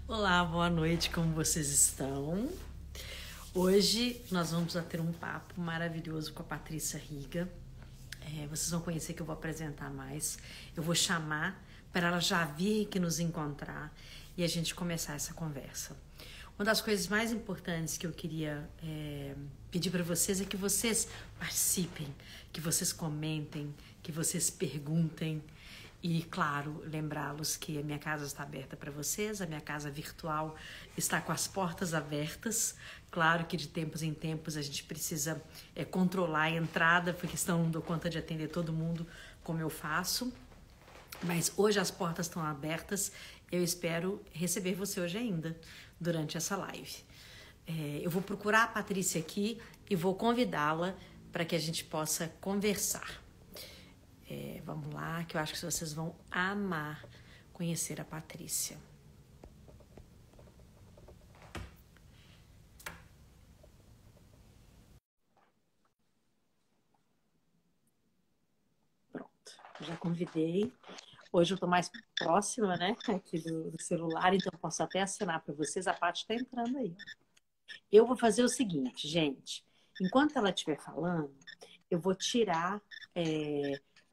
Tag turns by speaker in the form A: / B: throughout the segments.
A: Olá, boa noite, como vocês estão? Hoje nós vamos ter um papo maravilhoso com a Patrícia Riga. Vocês vão conhecer que eu vou apresentar mais. Eu vou chamar para ela já vir aqui nos encontrar e a gente começar essa conversa. Uma das coisas mais importantes que eu queria pedir para vocês é que vocês participem, que vocês comentem, que vocês perguntem. E, claro, lembrá-los que a minha casa está aberta para vocês, a minha casa virtual está com as portas abertas. Claro que de tempos em tempos a gente precisa controlar a entrada, porque senão não dou conta de atender todo mundo como eu faço. Mas hoje as portas estão abertas, eu espero receber você hoje ainda, durante essa live. Eu vou procurar a Patrícia aqui e vou convidá-la para que a gente possa conversar. Vamos lá, que eu acho que vocês vão amar conhecer a Patrícia. Pronto, já convidei. Hoje eu estou mais próxima, né, aqui do celular, então eu posso até assinar para vocês. A Paty está entrando aí. Eu vou fazer o seguinte, gente. Enquanto ela estiver falando, eu vou tirar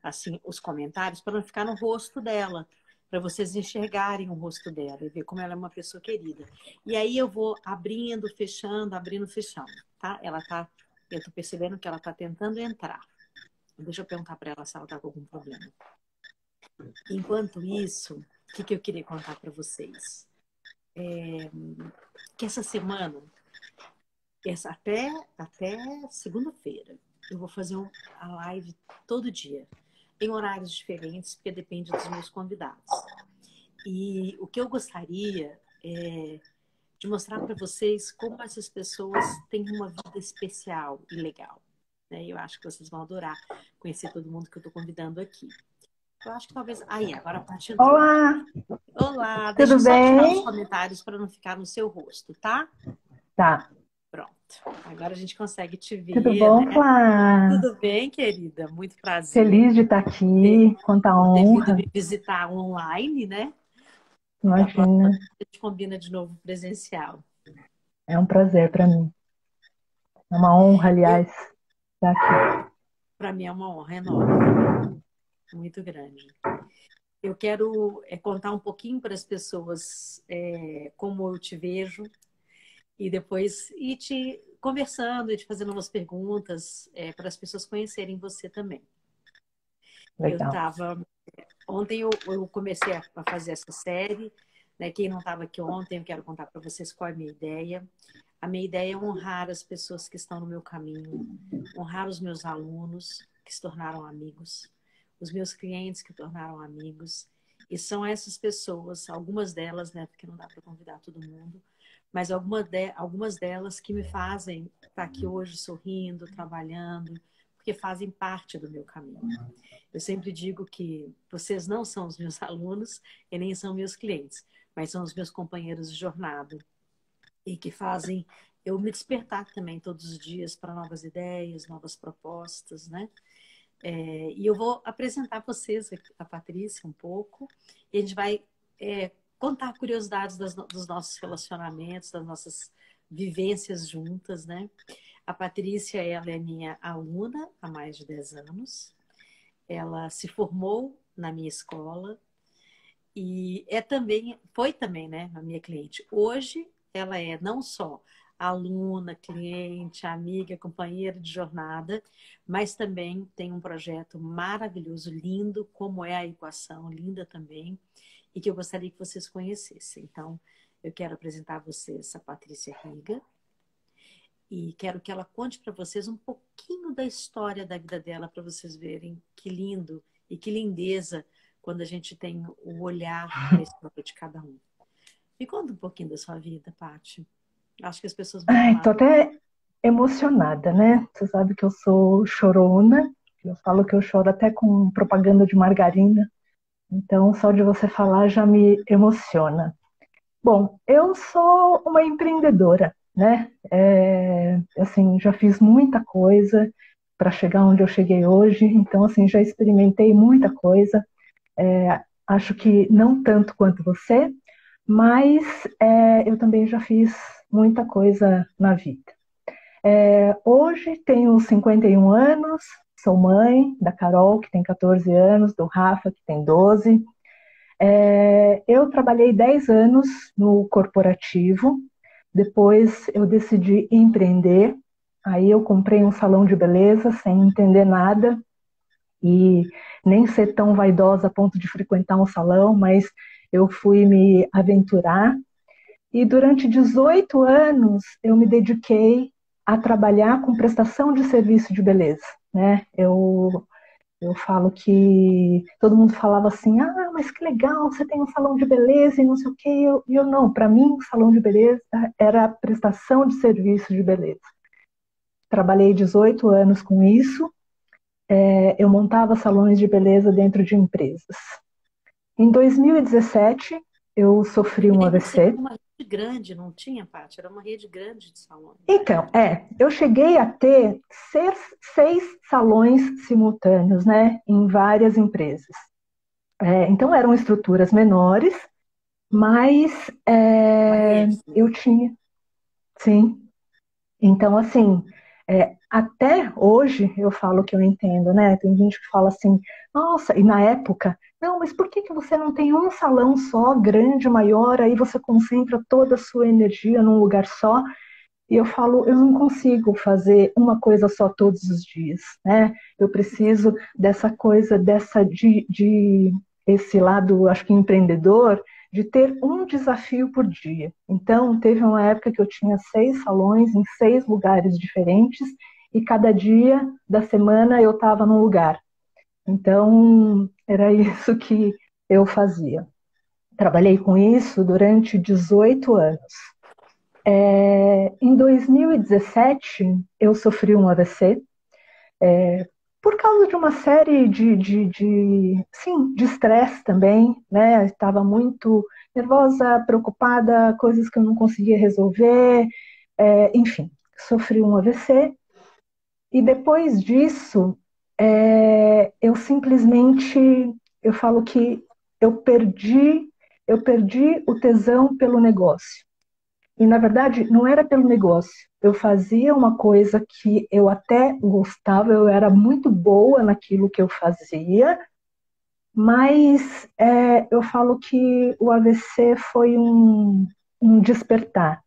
A: assim, os comentários para não ficar no rosto dela, para vocês enxergarem o rosto dela e ver como ela é uma pessoa querida. E aí eu vou abrindo, fechando, tá? Eu tô percebendo que ela tá tentando entrar. Deixa eu perguntar para ela se ela tá com algum problema. Enquanto isso, o que eu queria contar para vocês? Que essa semana, até segunda-feira, eu vou fazer a live todo dia, em horários diferentes, porque depende dos meus convidados. E o que eu gostaria é de mostrar para vocês como essas pessoas têm uma vida especial e legal. Né? Eu acho que vocês vão adorar conhecer todo mundo que eu estou convidando aqui. Eu acho que talvez... agora a Paty entrou.
B: Olá!
A: Olá! Deixa eu
B: Tudo
A: só tirar os
B: bem?
A: comentários para não ficar no seu rosto, tá?
B: Tá.
A: Pronto. Agora a gente consegue te
B: Tudo
A: ver,
B: bom,
A: né?
B: Flá?
A: Tudo bem, querida? Muito prazer
B: Feliz de estar
A: ter,
B: aqui. Quanta
A: por ter vindo
B: honra.
A: me visitar online, né? Da próxima
B: Imagina.
A: vez a gente combina de novo presencial.
B: É um prazer para mim. É uma honra, aliás, estar aqui.
A: Para mim é uma honra enorme, muito grande. Eu quero contar um pouquinho para as pessoas como eu te vejo e depois ir te conversando e te fazendo umas perguntas para as pessoas conhecerem você também.
B: Legal.
A: Ontem eu comecei a fazer essa série, né? Quem não estava aqui ontem, eu quero contar para vocês qual é a minha ideia. A minha ideia é honrar as pessoas que estão no meu caminho, honrar os meus alunos que se tornaram amigos, os meus clientes que tornaram amigos. E são essas pessoas, algumas delas, né, porque não dá para convidar todo mundo, mas algumas delas que me fazem estar aqui hoje sorrindo, trabalhando, porque fazem parte do meu caminho. Eu sempre digo que vocês não são os meus alunos e nem são meus clientes, mas são os meus companheiros de jornada e que fazem eu me despertar também todos os dias para novas ideias, novas propostas, né? E eu vou apresentar a vocês, a Patrícia, um pouco, e a gente vai contar curiosidades dos nossos relacionamentos, das nossas vivências juntas, né? A Patrícia, ela é minha aluna há mais de 10 anos. Ela se formou na minha escola e foi também, né, a minha cliente. Hoje, ela é não só aluna, cliente, amiga, companheira de jornada, mas também tem um projeto maravilhoso, lindo, como é a Equação, linda também, e que eu gostaria que vocês conhecessem. Então, eu quero apresentar a vocês a Patrícia Riga e quero que ela conte para vocês um pouquinho da história da vida dela, para vocês verem que lindo e que lindeza quando a gente tem o olhar para a história de cada um. Me conta um pouquinho da sua vida, Paty. Acho que as pessoas vão
B: Ai,
A: amar.
B: tô até emocionada, né? Você sabe que eu sou chorona. Eu falo que eu choro até com propaganda de margarina. Então, só de você falar já me emociona. Bom, eu sou uma empreendedora, né? Assim, já fiz muita coisa para chegar onde eu cheguei hoje. Então, assim, já experimentei muita coisa. Acho que não tanto quanto você, mas eu também já fiz muita coisa na vida. Hoje tenho 51 anos, sou mãe da Carol, que tem 14 anos, do Rafa, que tem 12. Eu trabalhei 10 anos no corporativo, depois eu decidi empreender, aí eu comprei um salão de beleza sem entender nada e nem ser tão vaidosa a ponto de frequentar um salão, mas eu fui me aventurar e durante 18 anos eu me dediquei a trabalhar com prestação de serviço de beleza, né? Eu falo que todo mundo falava assim, mas que legal, você tem um salão de beleza e não sei o quê. E eu não, para mim, salão de beleza era prestação de serviço de beleza. Trabalhei 18 anos com isso, eu montava salões de beleza dentro de empresas. Em 2017, eu sofri
A: Eu
B: um
A: lembro que você
B: AVC.
A: tinha uma rede grande, não tinha, Paty? Era uma rede grande de salões.
B: Então, eu cheguei a ter seis salões simultâneos, né, em várias empresas. Então, eram estruturas menores, mas
A: Uma rede, né?
B: eu tinha, sim. Então, assim, até hoje eu falo que eu entendo, né? Tem gente que fala assim, nossa, e na época, não, mas por que que você não tem um salão só, grande, maior, aí você concentra toda a sua energia num lugar só? E eu falo, eu não consigo fazer uma coisa só todos os dias, né? Eu preciso dessa coisa, de esse lado, acho que empreendedor, de ter um desafio por dia. Então, teve uma época que eu tinha 6 salões em 6 lugares diferentes e cada dia da semana eu estava num lugar. Então, era isso que eu fazia. Trabalhei com isso durante 18 anos. Em 2017, eu sofri um AVC, por causa de uma série de estresse também, né? Estava muito nervosa, preocupada, coisas que eu não conseguia resolver, enfim, sofri um AVC. E depois disso, eu simplesmente, eu falo que eu perdi, eu perdi o tesão pelo negócio. E, na verdade, não era pelo negócio. Eu fazia uma coisa que eu até gostava, eu era muito boa naquilo que eu fazia, mas eu falo que o AVC foi um despertar.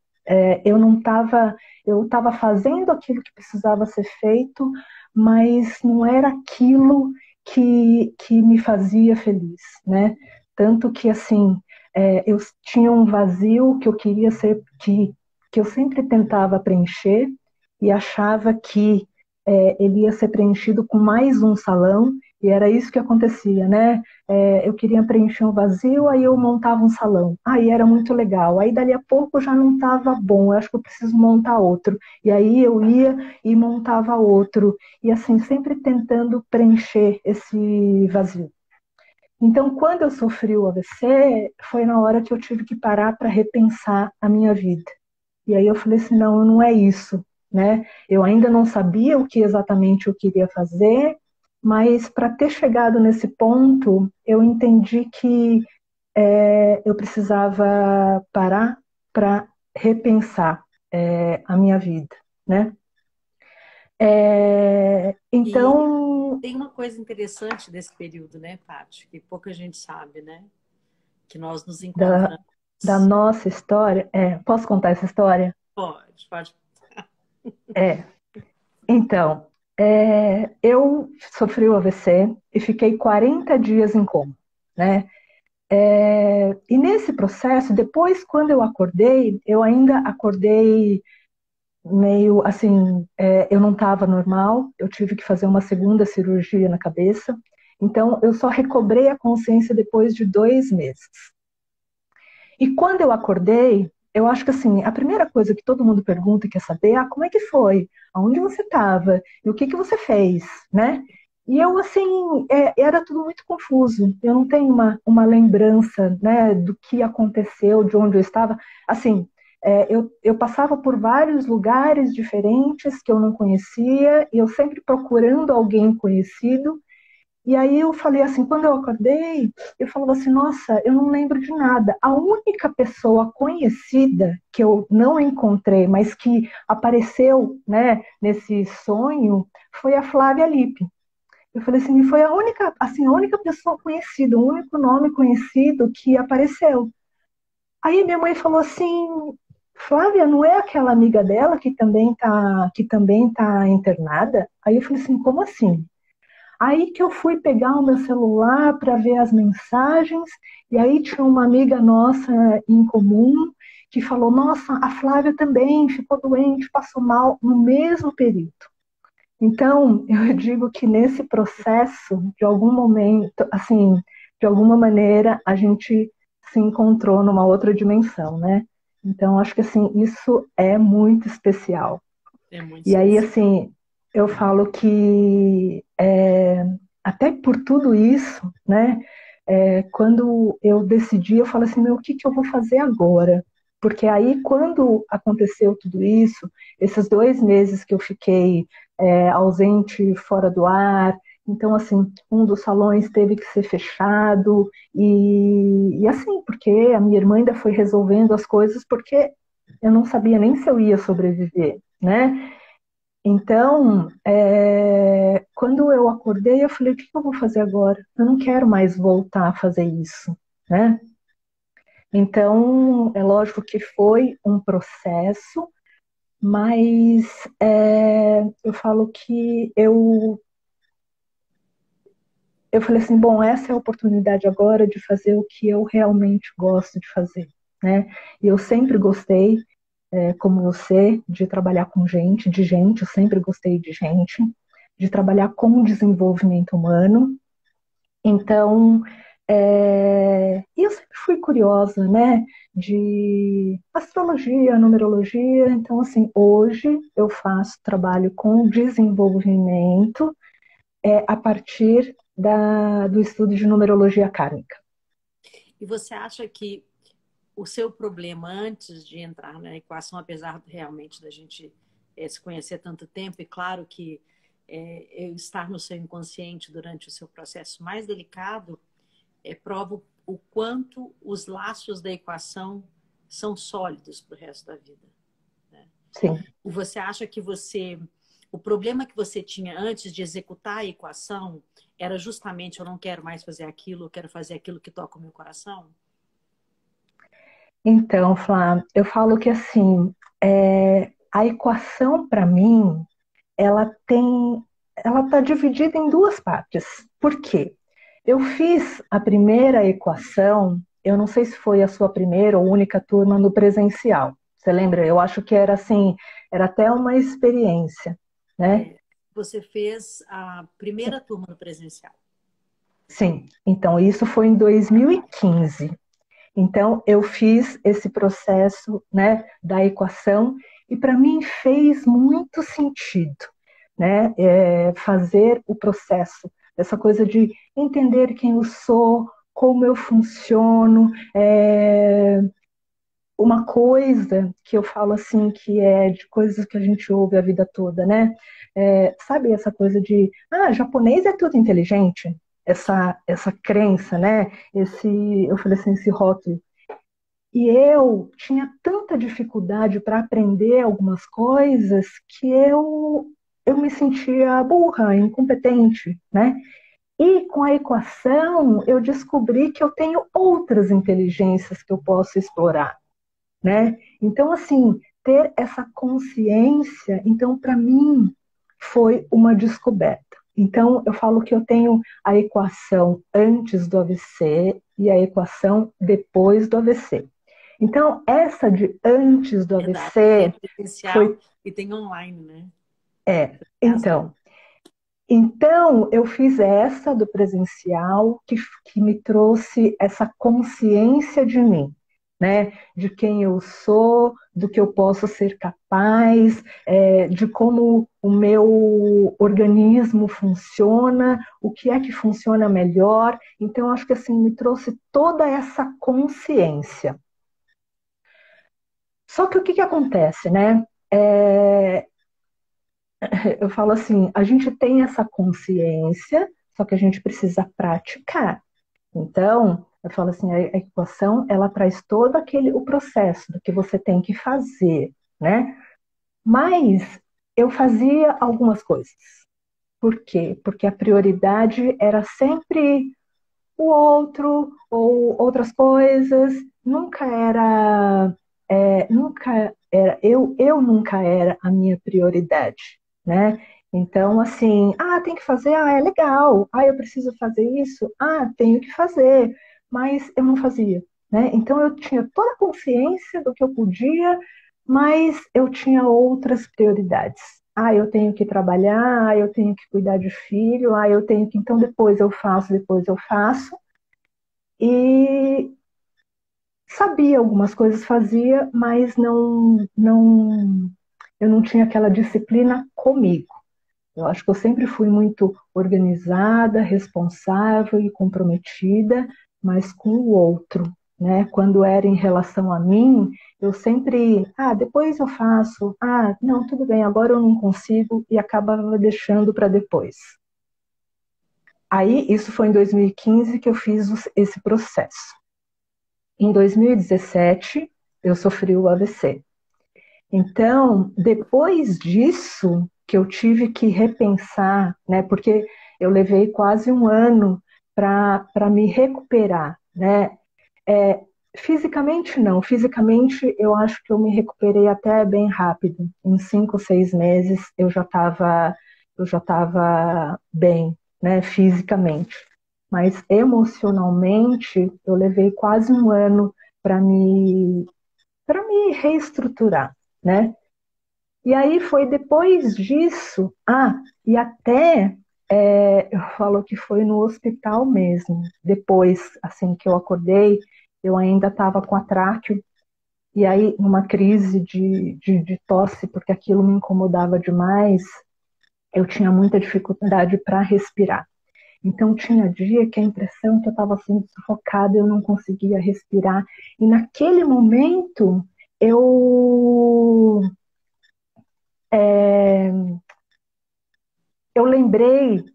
B: Eu não estava, eu estava fazendo aquilo que precisava ser feito, mas não era aquilo que me fazia feliz, né? Tanto que, assim, eu tinha um vazio que eu queria ser, que eu sempre tentava preencher e achava que ele ia ser preenchido com mais um salão, e era isso que acontecia, né? Eu queria preencher um vazio, aí eu montava um salão. Aí era muito legal. Aí dali a pouco já não estava bom, eu acho que eu preciso montar outro. E aí eu ia e montava outro. E assim, sempre tentando preencher esse vazio. Então, quando eu sofri o AVC, foi na hora que eu tive que parar para repensar a minha vida. E aí eu falei assim, não, não é isso, né? Eu ainda não sabia o que exatamente eu queria fazer, mas para ter chegado nesse ponto, eu entendi que eu precisava parar para repensar a minha vida, né?
A: E
B: Então,
A: tem uma coisa interessante desse período, né, Paty? Que pouca gente sabe, né? Que nós nos
B: da,
A: encontramos.
B: da nossa história, posso contar essa história?
A: Pode, pode.
B: É, então, eu sofri o AVC e fiquei 40 dias em coma, né? E nesse processo, depois, quando eu acordei, eu ainda acordei meio assim, eu não estava normal, eu tive que fazer uma segunda cirurgia na cabeça, então eu só recobrei a consciência depois de 2 meses. E quando eu acordei, eu acho que assim, a primeira coisa que todo mundo pergunta e quer saber é como é que foi? Aonde você estava? E o que que você fez? Né? E eu, assim, era tudo muito confuso. Eu não tenho uma lembrança, né, do que aconteceu, de onde eu estava. Assim, eu passava por vários lugares diferentes que eu não conhecia, e eu sempre procurando alguém conhecido, E aí eu falei assim, quando eu acordei, eu falava assim, nossa, eu não lembro de nada. A única pessoa conhecida que eu não encontrei, mas que apareceu, né, nesse sonho, foi a Flávia Lippe. Eu falei assim, foi a única pessoa conhecida, o único nome conhecido que apareceu. Aí minha mãe falou assim, Flávia, não é aquela amiga dela que também tá internada? Aí eu falei assim, como assim? Aí que eu fui pegar o meu celular para ver as mensagens, e aí tinha uma amiga nossa em comum que falou, nossa, a Flávia também ficou doente, passou mal no mesmo período. Então, eu digo que nesse processo, de algum momento, assim, de alguma maneira, a gente se encontrou numa outra dimensão, né? Então, acho que, assim, isso é muito especial.
A: É muito
B: E aí,
A: especial.
B: assim, eu falo que, até por tudo isso, né? Quando eu decidi, eu falo assim, meu, o que que eu vou fazer agora? Porque aí, quando aconteceu tudo isso, esses 2 meses que eu fiquei ausente, fora do ar, então, assim, um dos salões teve que ser fechado, e assim, porque a minha irmã ainda foi resolvendo as coisas, porque eu não sabia nem se eu ia sobreviver, né? Então, quando eu acordei, eu falei, o que eu vou fazer agora? Eu não quero mais voltar a fazer isso, né? Então, é lógico que foi um processo, mas eu falo que eu falei assim, bom, essa é a oportunidade agora de fazer o que eu realmente gosto de fazer, né? E eu sempre gostei, como você, de trabalhar com gente, de gente, eu sempre gostei de trabalhar com desenvolvimento humano. Então, eu sempre fui curiosa, né, de astrologia, numerologia. Então, assim, hoje eu faço trabalho com desenvolvimento a partir do estudo de numerologia kármica.
A: E você acha que o seu problema antes de entrar na equação, apesar realmente da gente se conhecer tanto tempo, e claro que eu estar no seu inconsciente durante o seu processo mais delicado, prova o quanto os laços da equação são sólidos para o resto da vida. Né?
B: Sim.
A: E você acha que o problema que você tinha antes de executar a equação era justamente eu não quero mais fazer aquilo, eu quero fazer aquilo que toca o meu coração?
B: Então, Flá, eu falo que assim, a equação para mim, ela está dividida em duas partes. Por quê? Eu fiz a primeira equação, eu não sei se foi a sua primeira ou única turma no presencial. Você lembra? Eu acho que era assim, era até uma experiência, né?
A: Você fez a primeira turma do presencial.
B: Sim. Então, isso foi em 2015. Então, eu fiz esse processo, né, da equação e para mim fez muito sentido, né, fazer o processo, essa coisa de entender quem eu sou, como eu funciono, uma coisa que eu falo assim, que é de coisas que a gente ouve a vida toda, né? Sabe essa coisa de, japonês é tudo inteligente? Essa crença, né? Eu falei assim, esse rótulo. E eu tinha tanta dificuldade para aprender algumas coisas que eu me sentia burra, incompetente, né? E com a equação eu descobri que eu tenho outras inteligências que eu posso explorar, né? Então, assim, ter essa consciência, então, para mim, foi uma descoberta. Então, eu falo que eu tenho a equação antes do AVC e a equação depois do AVC. Então, essa de antes do
A: Verdade. Tem
B: AVC
A: presencial
B: foi.
A: e tem online, né? As duas.
B: Então, então, eu fiz essa do presencial que me trouxe essa consciência de mim, né? De quem eu sou, do que eu posso ser capaz, de como o meu organismo funciona, o que é que funciona melhor. Então, acho que assim me trouxe toda essa consciência. Só que o que que acontece, né? Eu falo assim, a gente tem essa consciência, só que a gente precisa praticar. Então, eu falo assim, a equação, ela traz todo o processo do que você tem que fazer, né? Mas eu fazia algumas coisas. Por quê? Porque a prioridade era sempre o outro ou outras coisas. Nunca era eu nunca era a minha prioridade, né? Então, assim, tem que fazer, é legal, eu preciso fazer isso, tenho que fazer, mas eu não fazia, né? Então, eu tinha toda a consciência do que eu podia, mas eu tinha outras prioridades. Eu tenho que trabalhar, eu tenho que cuidar de filho, eu tenho que, então depois eu faço. E sabia algumas coisas, fazia, mas eu não tinha aquela disciplina comigo. Eu acho que eu sempre fui muito organizada, responsável e comprometida, mas com o outro, né? Quando era em relação a mim, eu sempre, depois eu faço, não, tudo bem, agora eu não consigo e acabava deixando para depois. Aí, isso foi em 2015 que eu fiz esse processo. Em 2017, eu sofri o AVC. Então, depois disso, que eu tive que repensar, né, porque eu levei quase um ano para me recuperar, né? Fisicamente, não. Fisicamente, eu acho que eu me recuperei até bem rápido. Em 5, 6 meses, eu já tava bem, né, fisicamente. Mas emocionalmente, eu levei quase um ano para me reestruturar, né? E aí foi depois disso, e até eu falo que foi no hospital mesmo. Depois, assim que eu acordei, eu ainda estava com atraque, e aí numa crise de tosse, porque aquilo me incomodava demais, eu tinha muita dificuldade para respirar. Então tinha dia que a impressão que eu estava sendo sufocada, eu não conseguia respirar. E naquele momento eu eu lembrei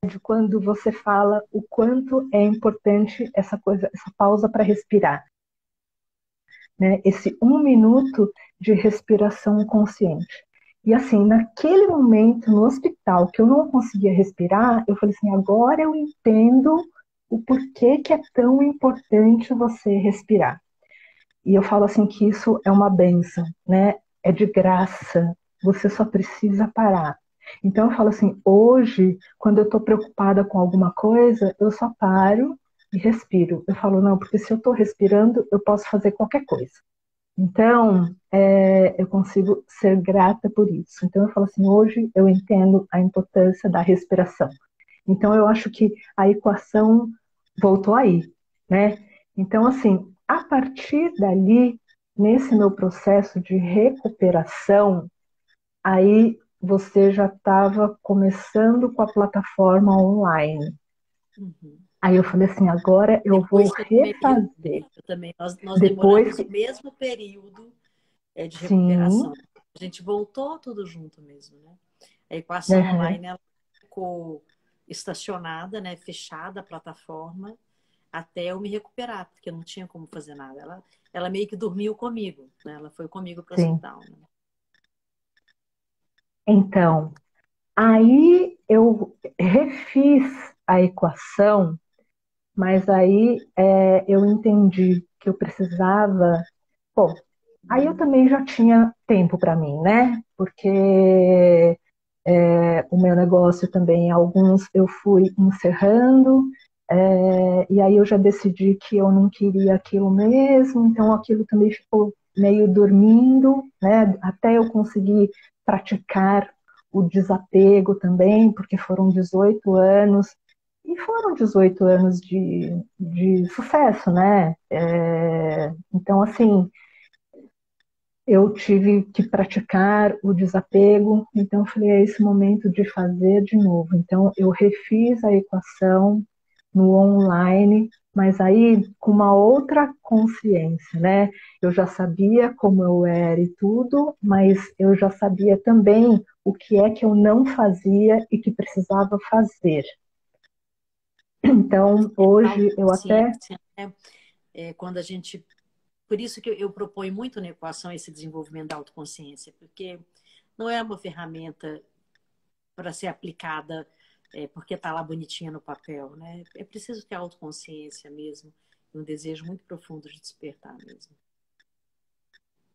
B: de quando você fala o quanto é importante essa coisa, essa pausa para respirar, né? Esse 1 minuto de respiração consciente. E assim, naquele momento no hospital que eu não conseguia respirar, eu falei assim, agora eu entendo o porquê que é tão importante você respirar. E eu falo assim que isso é uma benção, né? É de graça. Você só precisa parar. Então eu falo assim, hoje, quando eu estou preocupada com alguma coisa, eu só paro e respiro. Eu falo, não, porque se eu estou respirando, eu posso fazer qualquer coisa. Então, eu consigo ser grata por isso. Então eu falo assim, hoje eu entendo a importância da respiração. Então eu acho que a equação voltou aí, né? Então, assim, a partir dali, nesse meu processo de recuperação, aí você já estava começando com a plataforma online.
A: Uhum.
B: Aí eu falei assim, agora eu vou
A: Depois que eu tomei
B: refazer.
A: eu também, nós
B: Depois
A: demoramos o
B: que...
A: mesmo período de
B: Sim,
A: recuperação. A gente voltou tudo junto mesmo, né? A equação
B: uhum,
A: online ela ficou estacionada, né? Fechada a plataforma até eu me recuperar, porque eu não tinha como fazer nada. Ela meio que dormiu comigo, né? Ela foi comigo para o
B: sim.
A: hospital, né?
B: Então, aí eu refiz a equação, mas aí eu entendi que eu precisava. Bom, aí eu também já tinha tempo para mim, né? Porque o meu negócio também, alguns eu fui encerrando, e aí eu já decidi que eu não queria aquilo mesmo, então aquilo também ficou meio dormindo, né? Até eu conseguir praticar o desapego também, porque foram 18 anos, e foram 18 anos de sucesso, né? Então, assim, eu tive que praticar o desapego, então eu falei, é esse momento de fazer de novo. Então eu refiz a equação no online, mas aí com uma outra consciência, né? Eu já sabia como eu era e tudo, mas eu já sabia também o que é que eu não fazia e que precisava fazer. Então, hoje eu até...
A: Autoconsciência, né? Quando a gente... Por isso que eu proponho muito na equação esse desenvolvimento da autoconsciência, porque não é uma ferramenta para ser aplicada porque está lá bonitinha no papel, né? É preciso ter autoconsciência mesmo, um desejo muito profundo de despertar mesmo.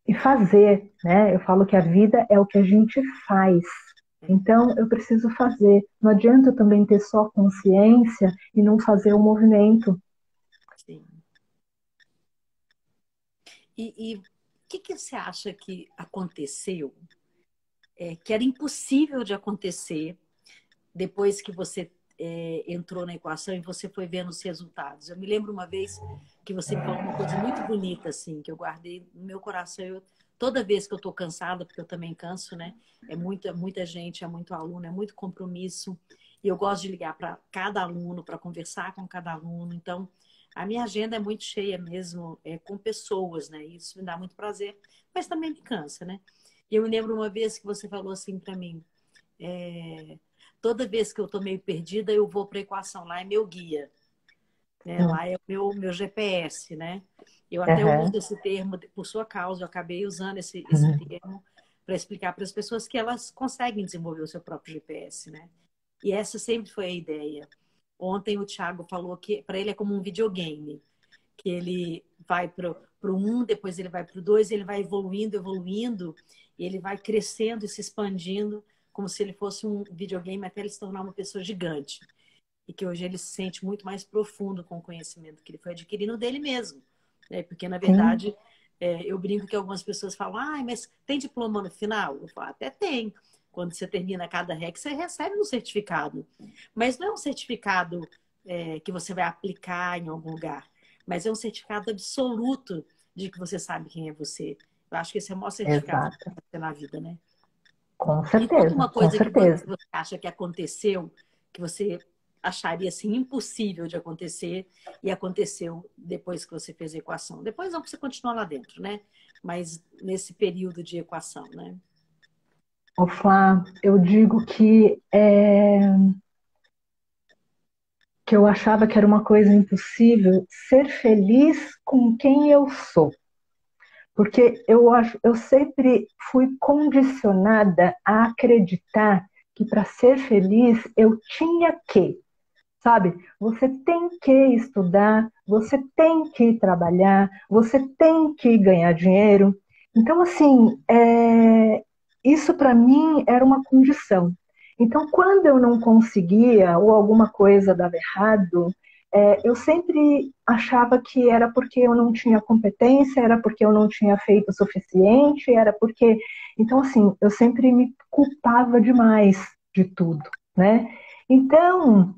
B: E fazer, né? Eu falo que a vida é o que a gente faz. Então, eu preciso fazer. Não adianta eu também ter só consciência e não fazer o movimento.
A: Sim. E o que você acha que aconteceu, que era impossível de acontecer depois que você entrou na equação e você foi vendo os resultados? Eu me lembro uma vez que você me falou uma coisa muito bonita, assim, que eu guardei no meu coração. Toda vez que eu estou cansada, porque eu também canso, né? É muita gente, é muito aluno, é muito compromisso. E eu gosto de ligar para cada aluno, para conversar com cada aluno. Então, a minha agenda é muito cheia mesmo, com pessoas, né? Isso me dá muito prazer, mas também me cansa, né? E eu me lembro uma vez que você falou assim para mim, toda vez que eu estou meio perdida, eu vou para a equação, lá é meu guia, né? Lá é o meu GPS, né? Eu até uso
B: Uhum.
A: esse termo por sua causa, eu acabei usando esse termo para explicar para as pessoas que elas conseguem desenvolver o seu próprio GPS, né? E essa sempre foi a ideia. Ontem o Thiago falou que para ele é como um videogame, que ele vai para o 1, depois ele vai para o 2, ele vai evoluindo, evoluindo, e ele vai crescendo e se expandindo, como se ele fosse um videogame até ele se tornar uma pessoa gigante. E que hoje ele se sente muito mais profundo com o conhecimento que ele foi adquirindo dele mesmo. Né? Porque, na
B: Sim,
A: verdade, eu brinco que algumas pessoas falam, mas tem diploma no final? Eu falo, até tem. Quando você termina cada REC, você recebe um certificado. Mas não é um certificado que você vai aplicar em algum lugar, mas é um certificado absoluto de que você sabe quem é você. Eu acho que esse é o maior certificado que
B: exato.
A: você tem na vida, né?
B: Com
A: Me conta
B: certeza,
A: uma
B: com
A: coisa que
B: certeza.
A: você acha que aconteceu, que você acharia assim impossível de acontecer e aconteceu depois que você fez a equação. Depois não, porque você continua lá dentro, né? Mas nesse período de equação, né?
B: Ô, Flá, eu digo que eu achava que era uma coisa impossível ser feliz com quem eu sou. Porque eu sempre fui condicionada a acreditar que para ser feliz eu tinha que, sabe? Você tem que estudar, você tem que trabalhar, você tem que ganhar dinheiro. Então, assim, isso para mim era uma condição. Então, quando eu não conseguia ou alguma coisa dava errado, eu sempre achava que era porque eu não tinha competência, era porque eu não tinha feito o suficiente, era porque. Então, assim, eu sempre me culpava demais de tudo, né? Então,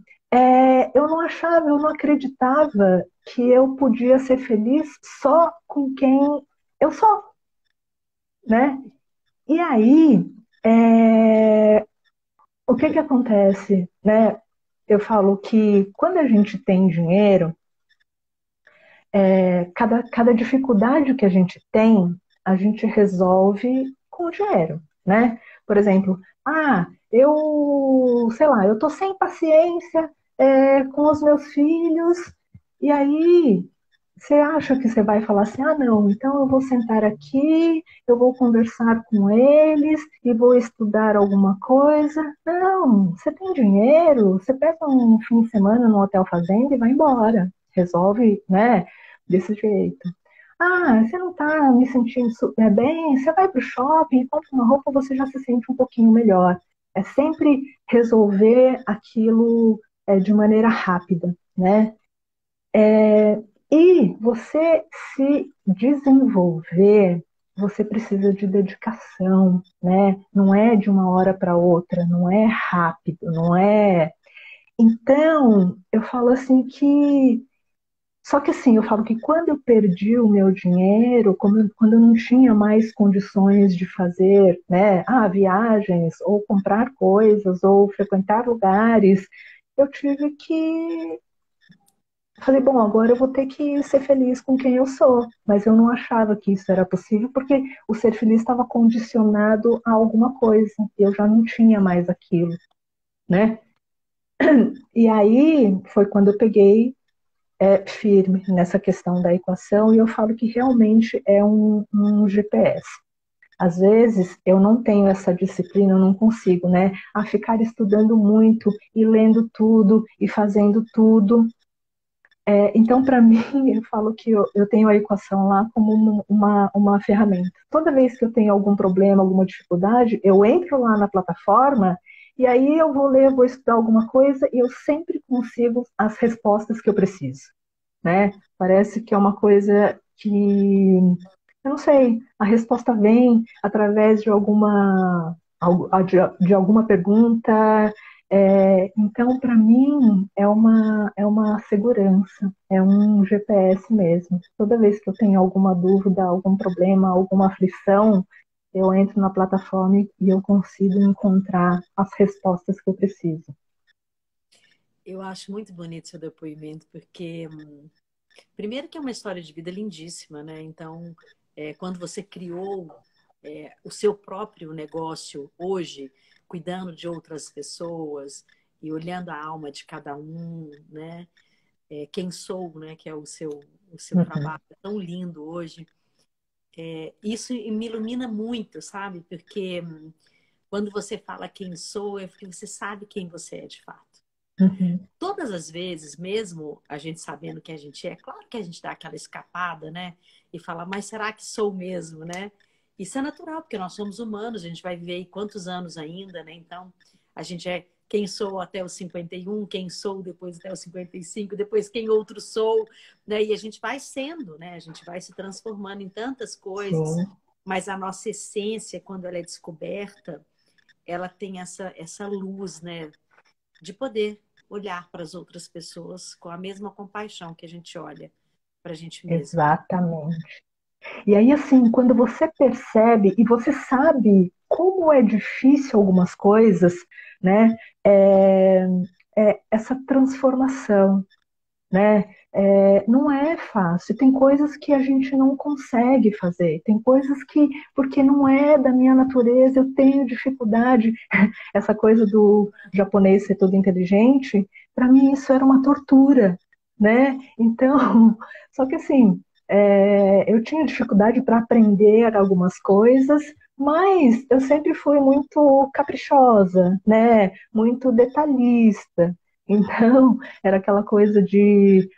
B: eu não achava, eu não acreditava que eu podia ser feliz só com quem eu sou, né? E aí, o que que acontece, né? Eu falo que quando a gente tem dinheiro, cada dificuldade que a gente resolve com o dinheiro, né? Por exemplo, sei lá, eu tô sem paciência com os meus filhos, e aí você acha que você vai falar assim, não, então eu vou sentar aqui, eu vou conversar com eles e vou estudar alguma coisa. Não, você tem dinheiro, você pega um fim de semana no hotel fazenda e vai embora. Resolve, né, desse jeito. Você não tá me sentindo bem, você vai pro shopping, compra uma roupa, você já se sente um pouquinho melhor. É sempre resolver aquilo de maneira rápida, né? E você se desenvolver, você precisa de dedicação, né? Não é de uma hora para outra, não é rápido, não é. Então, eu falo assim que. Só que assim, eu falo que quando eu perdi o meu dinheiro, quando eu não tinha mais condições de fazer, né, viagens, ou comprar coisas, ou frequentar lugares, eu tive que falei, bom, agora eu vou ter que ser feliz com quem eu sou. Mas eu não achava que isso era possível, porque o ser feliz estava condicionado a alguma coisa. E eu já não tinha mais aquilo, né? E aí foi quando eu peguei firme nessa questão da equação e eu falo que realmente é um GPS. Às vezes eu não tenho essa disciplina, eu não consigo, né? A ficar estudando muito e lendo tudo e fazendo tudo. Então, para mim, eu falo que eu tenho a equação lá como uma ferramenta. Toda vez que eu tenho algum problema, alguma dificuldade, eu entro lá na plataforma e aí eu vou ler, vou estudar alguma coisa e eu sempre consigo as respostas que eu preciso, né? Parece que é uma coisa que, eu não sei, a resposta vem através de de alguma pergunta. Então, para mim, é uma segurança, é um GPS mesmo. Toda vez que eu tenho alguma dúvida, algum problema, alguma aflição, eu entro na plataforma e eu consigo encontrar as respostas que eu preciso.
A: Eu acho muito bonito seu depoimento, porque, primeiro, que é uma história de vida lindíssima, né? Então, quando você criou, o seu próprio negócio hoje, cuidando de outras pessoas e olhando a alma de cada um, né? Quem sou, né? Que é o seu
B: Uhum.
A: trabalho tão lindo hoje. Isso me ilumina muito, sabe? Porque quando você fala quem sou, é porque você sabe quem você é de fato.
B: Uhum.
A: Todas as vezes, mesmo a gente sabendo que a gente é, claro que a gente dá aquela escapada, né? E fala, mas será que sou mesmo, né? Isso é natural, porque nós somos humanos, a gente vai viver aí quantos anos ainda, né? Então, a gente é quem sou até os 51, quem sou depois até os 55, depois quem outro sou, né? E a gente vai sendo, né? A gente vai se transformando em tantas coisas,
B: Sim,
A: mas a nossa essência, quando ela é descoberta, ela tem essa luz, né? De poder olhar para as outras pessoas com a mesma compaixão que a gente olha para a gente mesmo.
B: exatamente. E aí, assim, quando você percebe e você sabe como é difícil algumas coisas, né? É, essa transformação, né? Não é fácil. Tem coisas que a gente não consegue fazer. Tem coisas que, porque não é da minha natureza, eu tenho dificuldade. Essa coisa do japonês ser todo inteligente, para mim isso era uma tortura, né? Então, só que assim, eu tinha dificuldade para aprender algumas coisas, mas eu sempre fui muito caprichosa, né? Muito detalhista. Então, era aquela coisa de,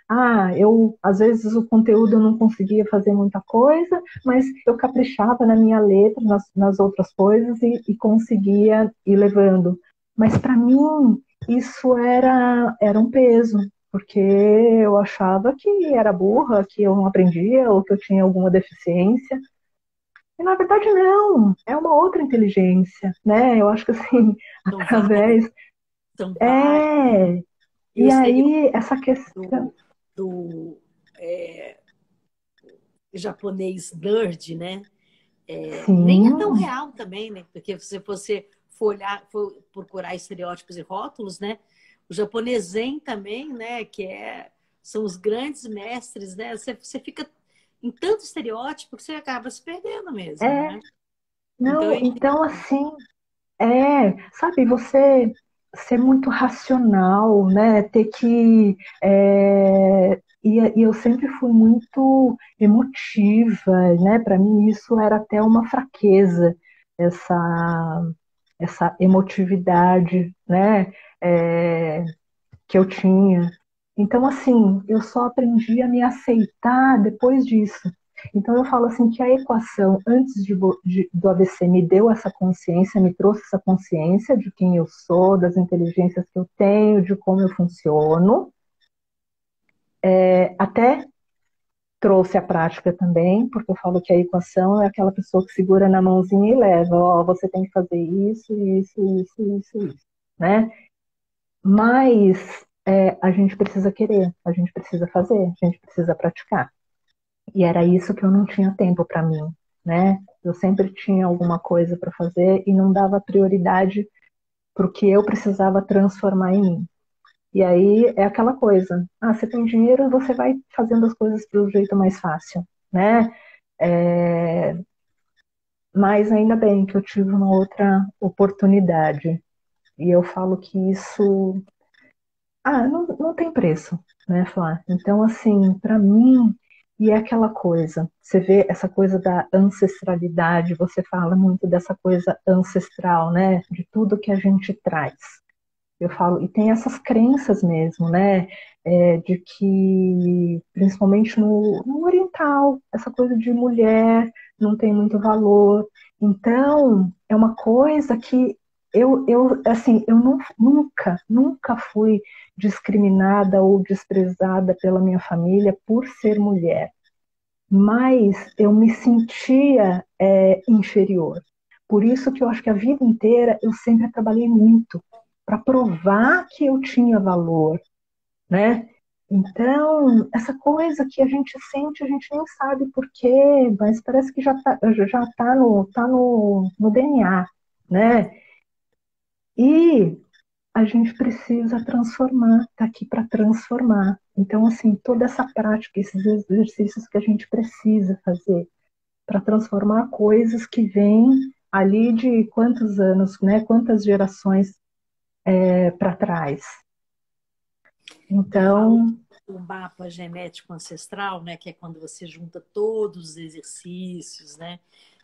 B: às vezes o conteúdo eu não conseguia fazer muita coisa, mas eu caprichava na minha letra, nas outras coisas e conseguia ir levando. Mas para mim isso era um peso, porque eu achava que era burra, que eu não aprendia ou que eu tinha alguma deficiência. E na verdade não, é uma outra inteligência, né? Eu acho que assim,
A: São várias,
B: através
A: são várias.
B: é
A: E o
B: e
A: estereótipo
B: aí essa questão,
A: do japonês nerd, né? Nem é tão
B: sim,
A: real também, né? Porque se você for procurar estereótipos e rótulos, né? O japonês zen também, né? São os grandes mestres, né? Você fica em tanto estereótipo que você acaba se perdendo mesmo,
B: é,
A: né? Então,
B: não, então assim, sabe, você ser muito racional, né? Ter que. E eu sempre fui muito emotiva, né? Para mim isso era até uma fraqueza, essa, essa emotividade, né? É, que eu tinha. Então, assim, eu só aprendi a me aceitar depois disso. Então, eu falo assim que a equação, antes do AVC, me deu essa consciência, me trouxe essa consciência de quem eu sou, das inteligências que eu tenho, de como eu funciono. Até trouxe a prática também, porque eu falo que a equação é aquela pessoa que segura na mãozinha e leva, ó, você tem que fazer isso, isso, isso, isso, né? Mas a gente precisa querer, a gente precisa fazer, a gente precisa praticar. E era isso que eu não tinha tempo para mim, né? Eu sempre tinha alguma coisa para fazer e não dava prioridade para o que eu precisava transformar em mim. E aí é aquela coisa, você tem dinheiro, você vai fazendo as coisas pelo jeito mais fácil, né? É, mas ainda bem que eu tive uma outra oportunidade. E eu falo que isso Não tem preço, né, Flá? Então, assim, para mim, e é aquela coisa, você vê essa coisa da ancestralidade, você fala muito dessa coisa ancestral, né, de tudo que a gente traz. Eu falo, e tem essas crenças mesmo, né, de que, principalmente no oriental, essa coisa de mulher não tem muito valor. Então, é uma coisa que assim, eu nunca fui discriminada ou desprezada pela minha família por ser mulher, mas eu me sentia inferior. Por isso que eu acho que a vida inteira eu sempre trabalhei muito para provar que eu tinha valor, né? Então, essa coisa que a gente sente, a gente nem sabe por quê, mas parece que já tá no DNA, né? E a gente precisa transformar, tá aqui para transformar. Então, assim, toda essa prática, esses exercícios que a gente precisa fazer para transformar coisas que vêm ali de quantos anos, né? Quantas gerações para trás.
A: Eu falo
B: Então,
A: o mapa genético ancestral, né, que é quando você junta todos os exercícios, né,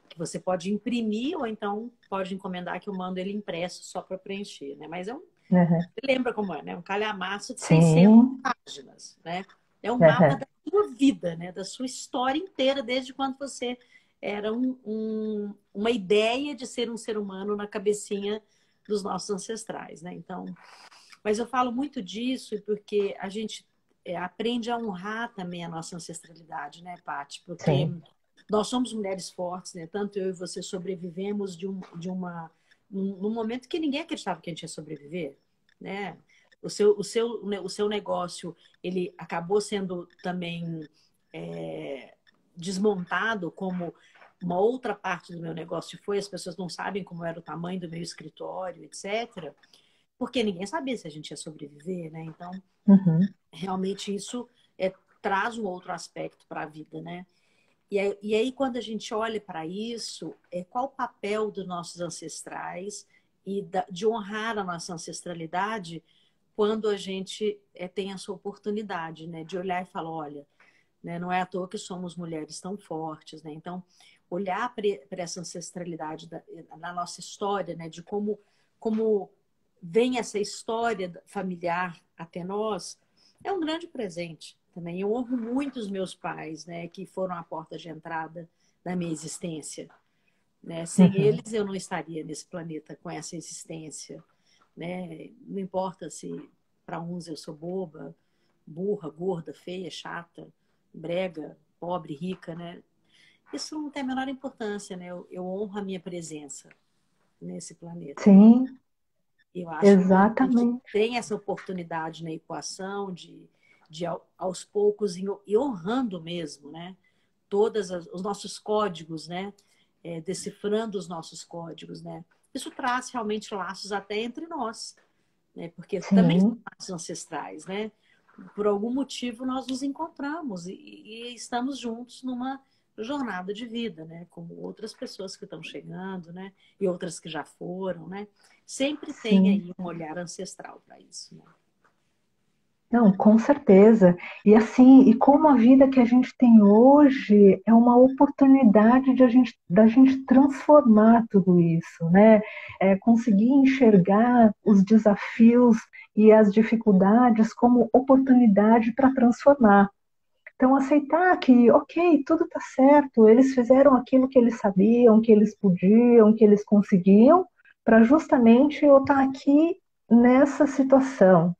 A: que você pode imprimir ou então pode encomendar que eu mando ele impresso só para preencher, né? Mas
B: uhum,
A: você lembra como é, né? Um calhamaço de 600
B: sim,
A: páginas, né? É um mapa
B: uhum,
A: da sua vida, né? Da sua história inteira, desde quando você era uma ideia de ser um ser humano na cabecinha dos nossos ancestrais, né? Então, mas eu falo muito disso porque a gente aprende a honrar também a nossa ancestralidade, né, Paty? Porque
B: sim,
A: nós somos mulheres fortes, né? Tanto eu e você sobrevivemos num momento que ninguém acreditava que a gente ia sobreviver, né? O seu negócio, ele acabou sendo também desmontado como uma outra parte do meu negócio foi, as pessoas não sabem como era o tamanho do meu escritório, etc. Porque ninguém sabia se a gente ia sobreviver, né? Então,
B: uhum,
A: realmente isso traz um outro aspecto para a vida, né? E aí, quando a gente olha para isso, qual o papel dos nossos ancestrais e de honrar a nossa ancestralidade quando a gente tem essa oportunidade, né? De olhar e falar, olha, né, não é à toa que somos mulheres tão fortes, né? Então, olhar para essa ancestralidade na nossa história, né? De como vem essa história familiar até nós, é um grande presente também. Eu honro muito os meus pais, né, que foram a porta de entrada da minha existência, né? Sem
B: uhum,
A: eles eu não estaria nesse planeta com essa existência, né? Não importa se para uns eu sou boba, burra, gorda, feia, chata, brega, pobre, rica, né? Isso não tem a menor importância, né? Eu honro a minha presença nesse planeta.
B: sim,
A: Eu acho que quando a gente
B: exatamente,
A: tem essa oportunidade na equação de aos poucos e honrando mesmo, né? Todos os nossos códigos, né? Decifrando os nossos códigos, né? Isso traz realmente laços até entre nós, né? Porque também são
B: sim.
A: laços ancestrais, né? Por algum motivo nós nos encontramos e estamos juntos numa jornada de vida, né? Como outras pessoas que estão chegando, né? E outras que já foram, né? Sempre tem
B: Sim,
A: aí um olhar ancestral para isso, né?
B: não, com certeza. E assim, e como a vida que a gente tem hoje é uma oportunidade da gente transformar tudo isso, né? Conseguir enxergar os desafios e as dificuldades como oportunidade para transformar. Então, aceitar que, ok, tudo está certo, eles fizeram aquilo que eles sabiam, que eles podiam, que eles conseguiam, para justamente eu estar aqui nessa situação.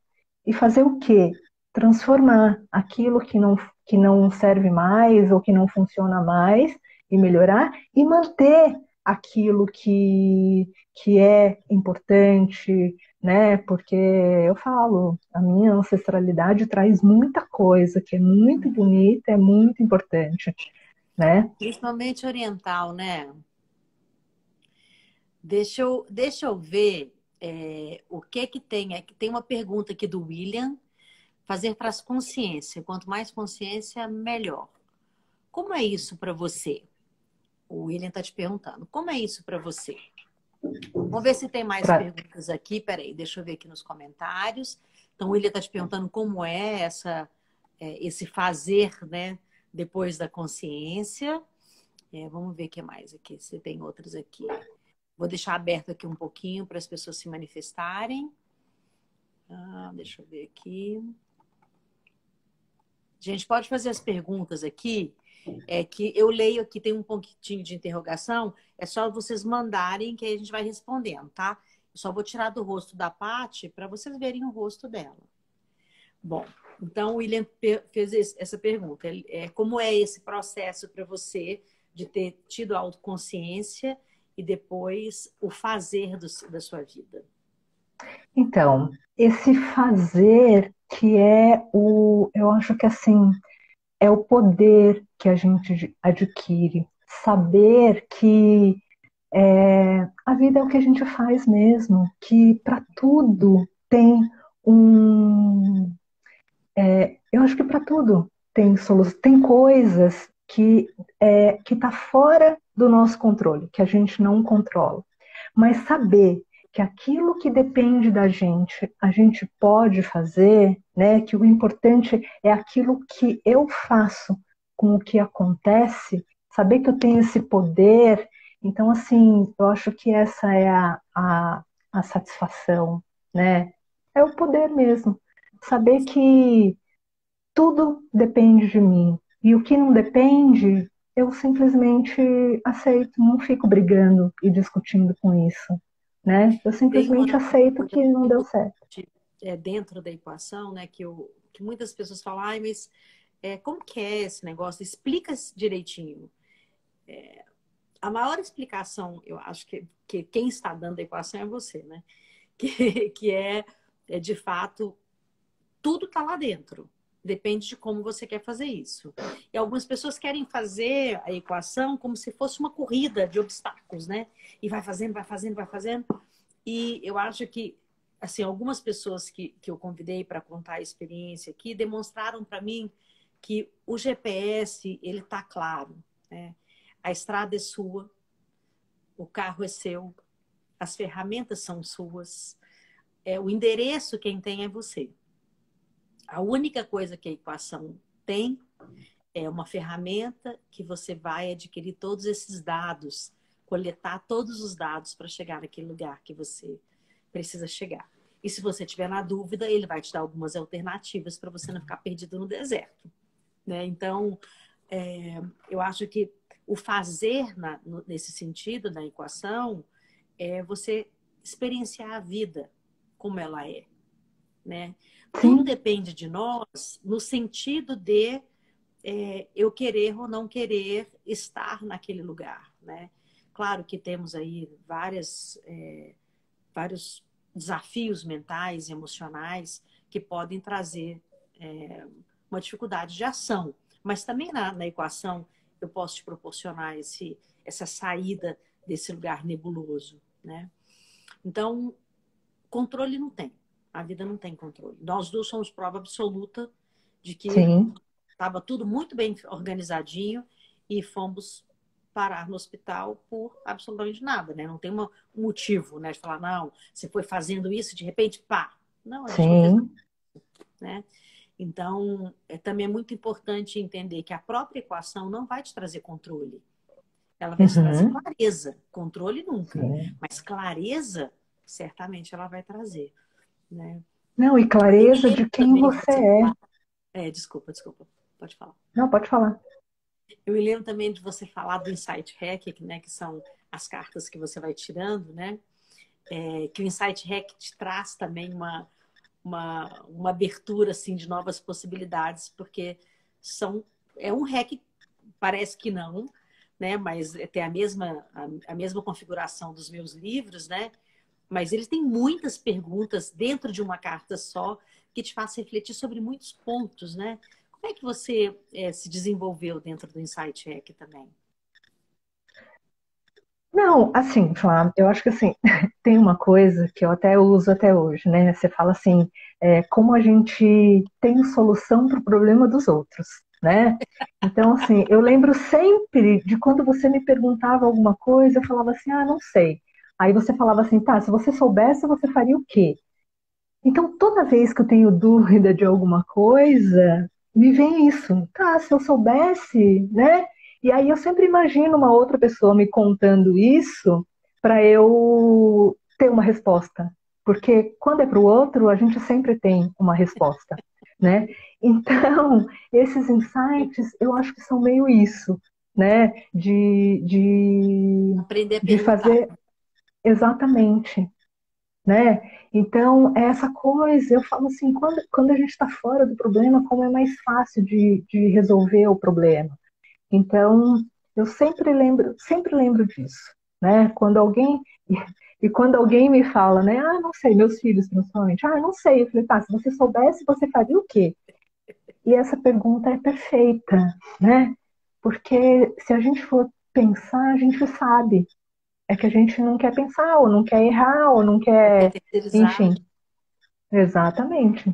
B: E fazer o quê? Transformar aquilo que não serve mais ou que não funciona mais e melhorar e manter aquilo que é importante, né? Porque eu falo, a minha ancestralidade traz muita coisa que é muito bonita, é muito importante, né?
A: Principalmente oriental, né? Deixa eu ver o que que tem. É que tem uma pergunta aqui do William. Fazer traz consciência. Quanto mais consciência, melhor. Como é isso para você? O William está te perguntando. Como é isso para você? Vamos ver se tem mais
B: Tra-
A: perguntas aqui. Peraí, deixa eu ver aqui nos comentários. Então, ele está te perguntando como é esse fazer, né, depois da consciência. Vamos ver o que mais aqui, se tem outras aqui. Vou deixar aberto aqui um pouquinho para as pessoas se manifestarem. Deixa eu ver aqui. Gente, pode fazer as perguntas aqui, que eu leio aqui, tem um pontinho de interrogação, é só vocês mandarem que aí a gente vai respondendo, tá? Eu só vou tirar do rosto da Paty para vocês verem o rosto dela. Bom, então o William fez essa pergunta. Como é esse processo para você de ter tido a autoconsciência e depois o fazer da sua vida?
B: Então, esse fazer que eu acho que assim, é o poder que a gente adquire. Saber que a vida é o que a gente faz mesmo, que para tudo tem um. Eu acho que para tudo tem solução, tem coisas que tá fora do nosso controle, que a gente não controla. Mas saber que aquilo que depende da gente, a gente pode fazer, né? Que o importante é aquilo que eu faço com o que acontece, saber que eu tenho esse poder. Então, assim, eu acho que essa é a satisfação, né? É o poder mesmo. Saber que tudo depende de mim. E o que não depende, eu simplesmente aceito, não fico brigando e discutindo com isso, né? Eu
A: Tem
B: simplesmente
A: uma
B: aceito
A: coisa
B: que não deu
A: muito
B: certo.
A: dentro da equação, né, que muitas pessoas falam, mas como que é esse negócio? Explica direitinho. A maior explicação, eu acho que quem está dando a equação é você, né? Que de fato, tudo está lá dentro. Depende de como você quer fazer isso. E algumas pessoas querem fazer a equação como se fosse uma corrida de obstáculos, né? E vai fazendo, vai fazendo, vai fazendo. E eu acho que, assim, algumas pessoas que eu convidei para contar a experiência aqui demonstraram para mim que o GPS, ele está claro, né? A estrada é sua, o carro é seu, as ferramentas são suas, o endereço quem tem é você. A única coisa que a equação tem é uma ferramenta que você vai adquirir todos esses dados, coletar todos os dados para chegar naquele lugar que você precisa chegar. E se você tiver na dúvida, ele vai te dar algumas alternativas para você não ficar perdido no deserto, né? Então, eu acho que o fazer nesse sentido, na equação, é você experienciar a vida como ela é, né? Tudo
B: Sim.
A: depende de nós no sentido de eu querer ou não querer estar naquele lugar, né? Claro que temos aí vários desafios mentais e emocionais que podem trazer uma dificuldade de ação, mas também na equação eu posso te proporcionar essa saída desse lugar nebuloso, né? Então, controle não tem. A vida não tem controle. Nós dois somos prova absoluta de que
B: Sim.
A: estava tudo muito bem organizadinho e fomos parar no hospital por absolutamente nada, né? Não tem um motivo, né? De falar, não, você foi fazendo isso, de repente, pá. Não, a gente não fez nada,
B: Sim.
A: né? Então, também é muito importante entender que a própria equação não vai te trazer controle. Ela vai te trazer
B: Uhum.
A: clareza. Controle nunca.
B: Sim.
A: Mas clareza, certamente ela vai trazer, né?
B: Não, e
A: Eu me
B: clareza
A: lembro
B: de quem
A: também de
B: você
A: você
B: é.
A: falar... desculpa. Pode falar.
B: Não, pode falar.
A: Eu me lembro também de você falar do Insight Hack, né? Que são as cartas que você vai tirando, né? Que o Insight Hack te traz também uma abertura assim, de novas possibilidades, porque é um hack, parece que não, né? Mas tem a mesma configuração dos meus livros, né? Mas eles têm muitas perguntas dentro de uma carta só que te faz refletir sobre muitos pontos, né? Como é que você se desenvolveu dentro do Insight Hack também?
B: Não, assim, Flá, eu acho que assim, tem uma coisa que eu até uso até hoje, né? Você fala assim, como a gente tem solução para o problema dos outros, né? Então, assim, eu lembro sempre de quando você me perguntava alguma coisa, eu falava assim, não sei. Aí você falava assim, tá, se você soubesse, você faria o quê? Então, toda vez que eu tenho dúvida de alguma coisa, me vem isso. Tá, se eu soubesse, né? E aí eu sempre imagino uma outra pessoa me contando isso para eu ter uma resposta. Porque quando é para o outro, a gente sempre tem uma resposta, né? Então, esses insights, eu acho que são meio isso, né?
A: Aprender a
B: De
A: perguntar.
B: fazer exatamente, né? Então, é essa coisa, eu falo assim, quando a gente está fora do problema, como é mais fácil de resolver o problema. Então, eu sempre lembro disso, né? Quando alguém, e quando alguém me fala, né? Ah, não sei, meus filhos principalmente, ah, não sei. Eu falei, tá, se você soubesse, você faria o quê? E essa pergunta é perfeita, né? Porque se a gente for pensar, a gente sabe. É que a gente não quer pensar, ou não quer errar, ou não
A: Eu quero
B: quer,
A: terceirizar.
B: enfim. Exatamente.
A: E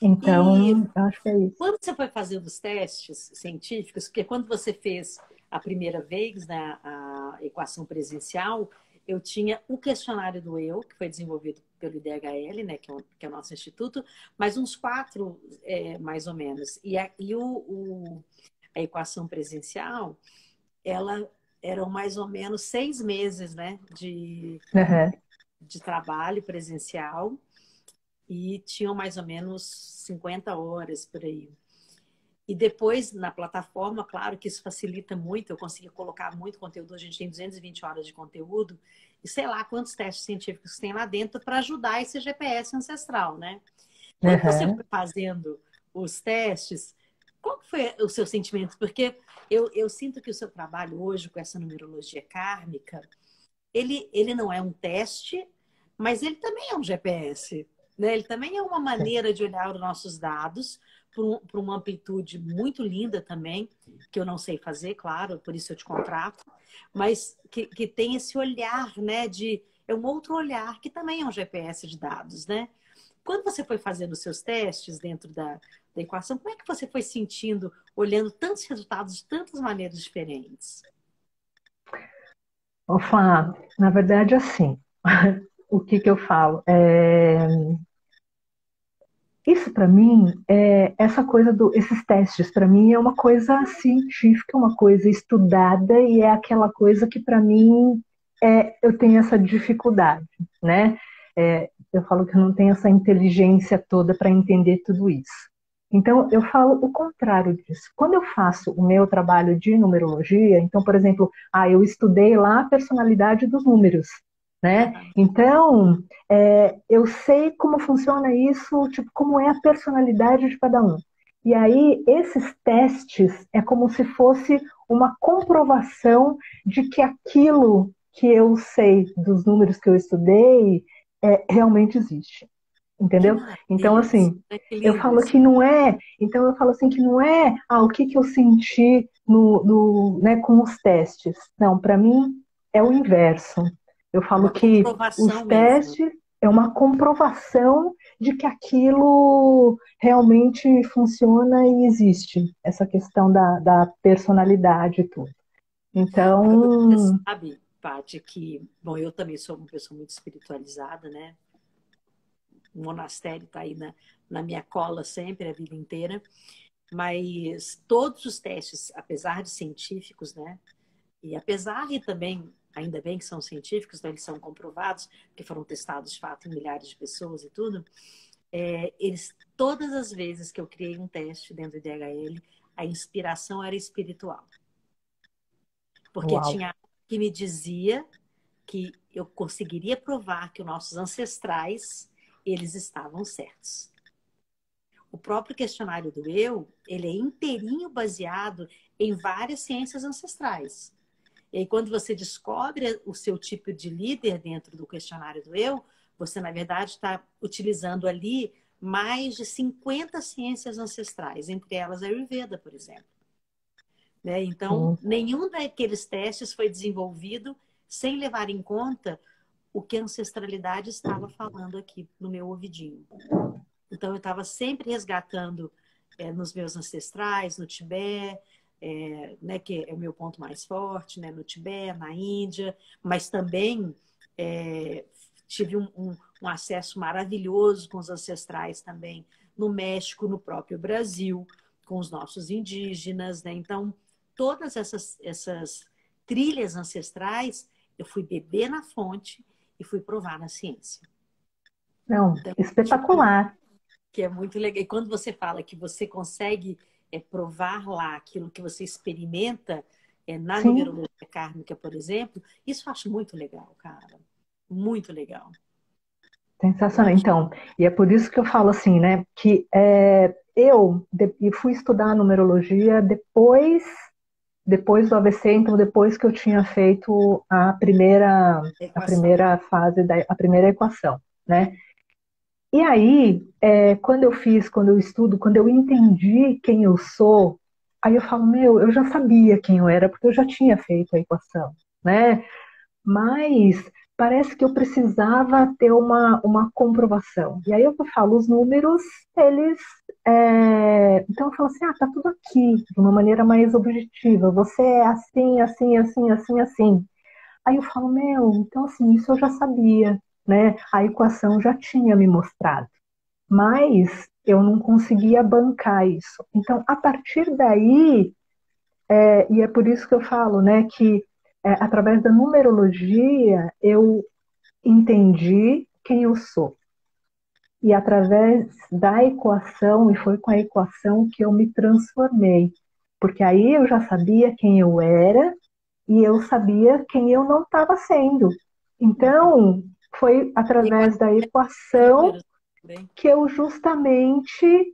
B: Então, eu acho que é isso.
A: quando você foi fazendo os testes científicos, porque quando você fez a primeira vez, né, a equação presencial, eu tinha o questionário do eu, que foi desenvolvido pelo IDHL, né, que é o nosso instituto, mas uns quatro, mais ou menos. A equação presencial, ela eram mais ou menos 6 meses, né,
B: Uhum.
A: de trabalho presencial e tinham mais ou menos 50 horas por aí. E depois, na plataforma, claro que isso facilita muito, eu consegui colocar muito conteúdo, a gente tem 220 horas de conteúdo, e sei lá quantos testes científicos tem lá dentro para ajudar esse GPS ancestral, né? Quando você
B: Uhum.
A: foi fazendo os testes, qual foi o seu sentimento? Porque eu sinto que o seu trabalho hoje com essa numerologia kármica, ele não é um teste, mas ele também é um GPS, né? Ele também é uma maneira de olhar os nossos dados para uma amplitude muito linda também, que eu não sei fazer, claro, por isso eu te contrato, mas que tem esse olhar, né? É um outro olhar que também é um GPS de dados, né? Quando você foi fazendo os seus testes dentro da equação, como é que você foi sentindo, olhando tantos resultados de tantas maneiras diferentes?
B: Ofa, na verdade, assim, o que que eu falo? Isso para mim, essa coisa esses testes para mim é uma coisa científica, uma coisa estudada e é aquela coisa que para mim eu tenho essa dificuldade, né? Eu falo que eu não tenho essa inteligência toda para entender tudo isso. Então eu falo o contrário disso. Quando eu faço o meu trabalho de numerologia, então, por exemplo, eu estudei lá a personalidade dos números, né?
A: Aham.
B: Então eu sei como funciona isso, tipo, como é a personalidade de cada um. E aí, esses testes é como se fosse uma comprovação de que aquilo que eu sei dos números que eu estudei realmente existe.
A: Que
B: Entendeu? Então,
A: maravilhoso.
B: assim,
A: Que
B: eu
A: lindo
B: falo
A: isso.
B: que não é. Então, eu falo assim que não é o que, que eu senti né, com os testes. Não, para mim é o inverso. Eu falo
A: Uma
B: que
A: comprovação
B: os
A: mesmo.
B: testes é uma comprovação de que aquilo realmente funciona e existe. Essa questão da personalidade e tudo.
A: Agora, você
B: Então,
A: sabe, Paty, que, bom, eu também sou uma pessoa muito espiritualizada, né? O monastério está aí na minha cola sempre, a vida inteira. Mas todos os testes, apesar de científicos, né? E apesar e também, ainda bem que são científicos, né, eles são comprovados, porque foram testados de fato em milhares de pessoas e tudo, todas as vezes que eu criei um teste dentro do DHL, a inspiração era espiritual. Porque
B: uau,
A: tinha algo que me dizia que eu conseguiria provar que os nossos ancestrais, eles estavam certos. O próprio questionário do eu, ele é inteirinho baseado em várias ciências ancestrais. E aí, quando você descobre o seu tipo de líder dentro do questionário do eu, você, na verdade, está utilizando ali mais de 50 ciências ancestrais, entre elas a Ayurveda, por exemplo. Né? Então,
B: sim,
A: nenhum daqueles testes foi desenvolvido sem levar em conta o que a ancestralidade estava falando aqui no meu ouvidinho. Então, eu estava sempre resgatando nos meus ancestrais, no Tibete, né, que é o meu ponto mais forte, né, no Tibete, na Índia, mas também é, tive um acesso maravilhoso com os ancestrais também no México, no próprio Brasil, com os nossos indígenas, né? Então, todas essas trilhas ancestrais, eu fui beber na fonte e fui provar na ciência.
B: Não,
A: Então,
B: espetacular.
A: que é muito legal. E quando você fala que você consegue provar lá aquilo que você experimenta na
B: Sim,
A: numerologia kármica, por exemplo, isso eu acho muito legal, cara. Muito legal. Eu
B: sensacional.
A: acho.
B: Então, e é por isso que eu falo assim, né? Que e fui estudar numerologia depois do AVC, então depois que eu tinha feito a
A: Equação.
B: primeira fase a primeira equação, né? E aí, quando eu estudo, quando eu entendi quem eu sou, aí eu falo, meu, eu já sabia quem eu era, porque eu já tinha feito a equação, né? Mas parece que eu precisava ter uma comprovação. E aí eu falo, os números, eles. Então eu falo assim, tá tudo aqui, de uma maneira mais objetiva. Você é assim, assim, assim, assim, assim. Aí eu falo, meu, então assim, isso eu já sabia, né? A equação já tinha me mostrado. Mas eu não conseguia bancar isso. Então, a partir daí, e é por isso que eu falo, né, que através da numerologia eu entendi quem eu sou. E através da equação, e foi com a equação que eu me transformei. Porque aí eu já sabia quem eu era e eu sabia quem eu não estava sendo. Então, foi através da equação
A: Números também.
B: que eu justamente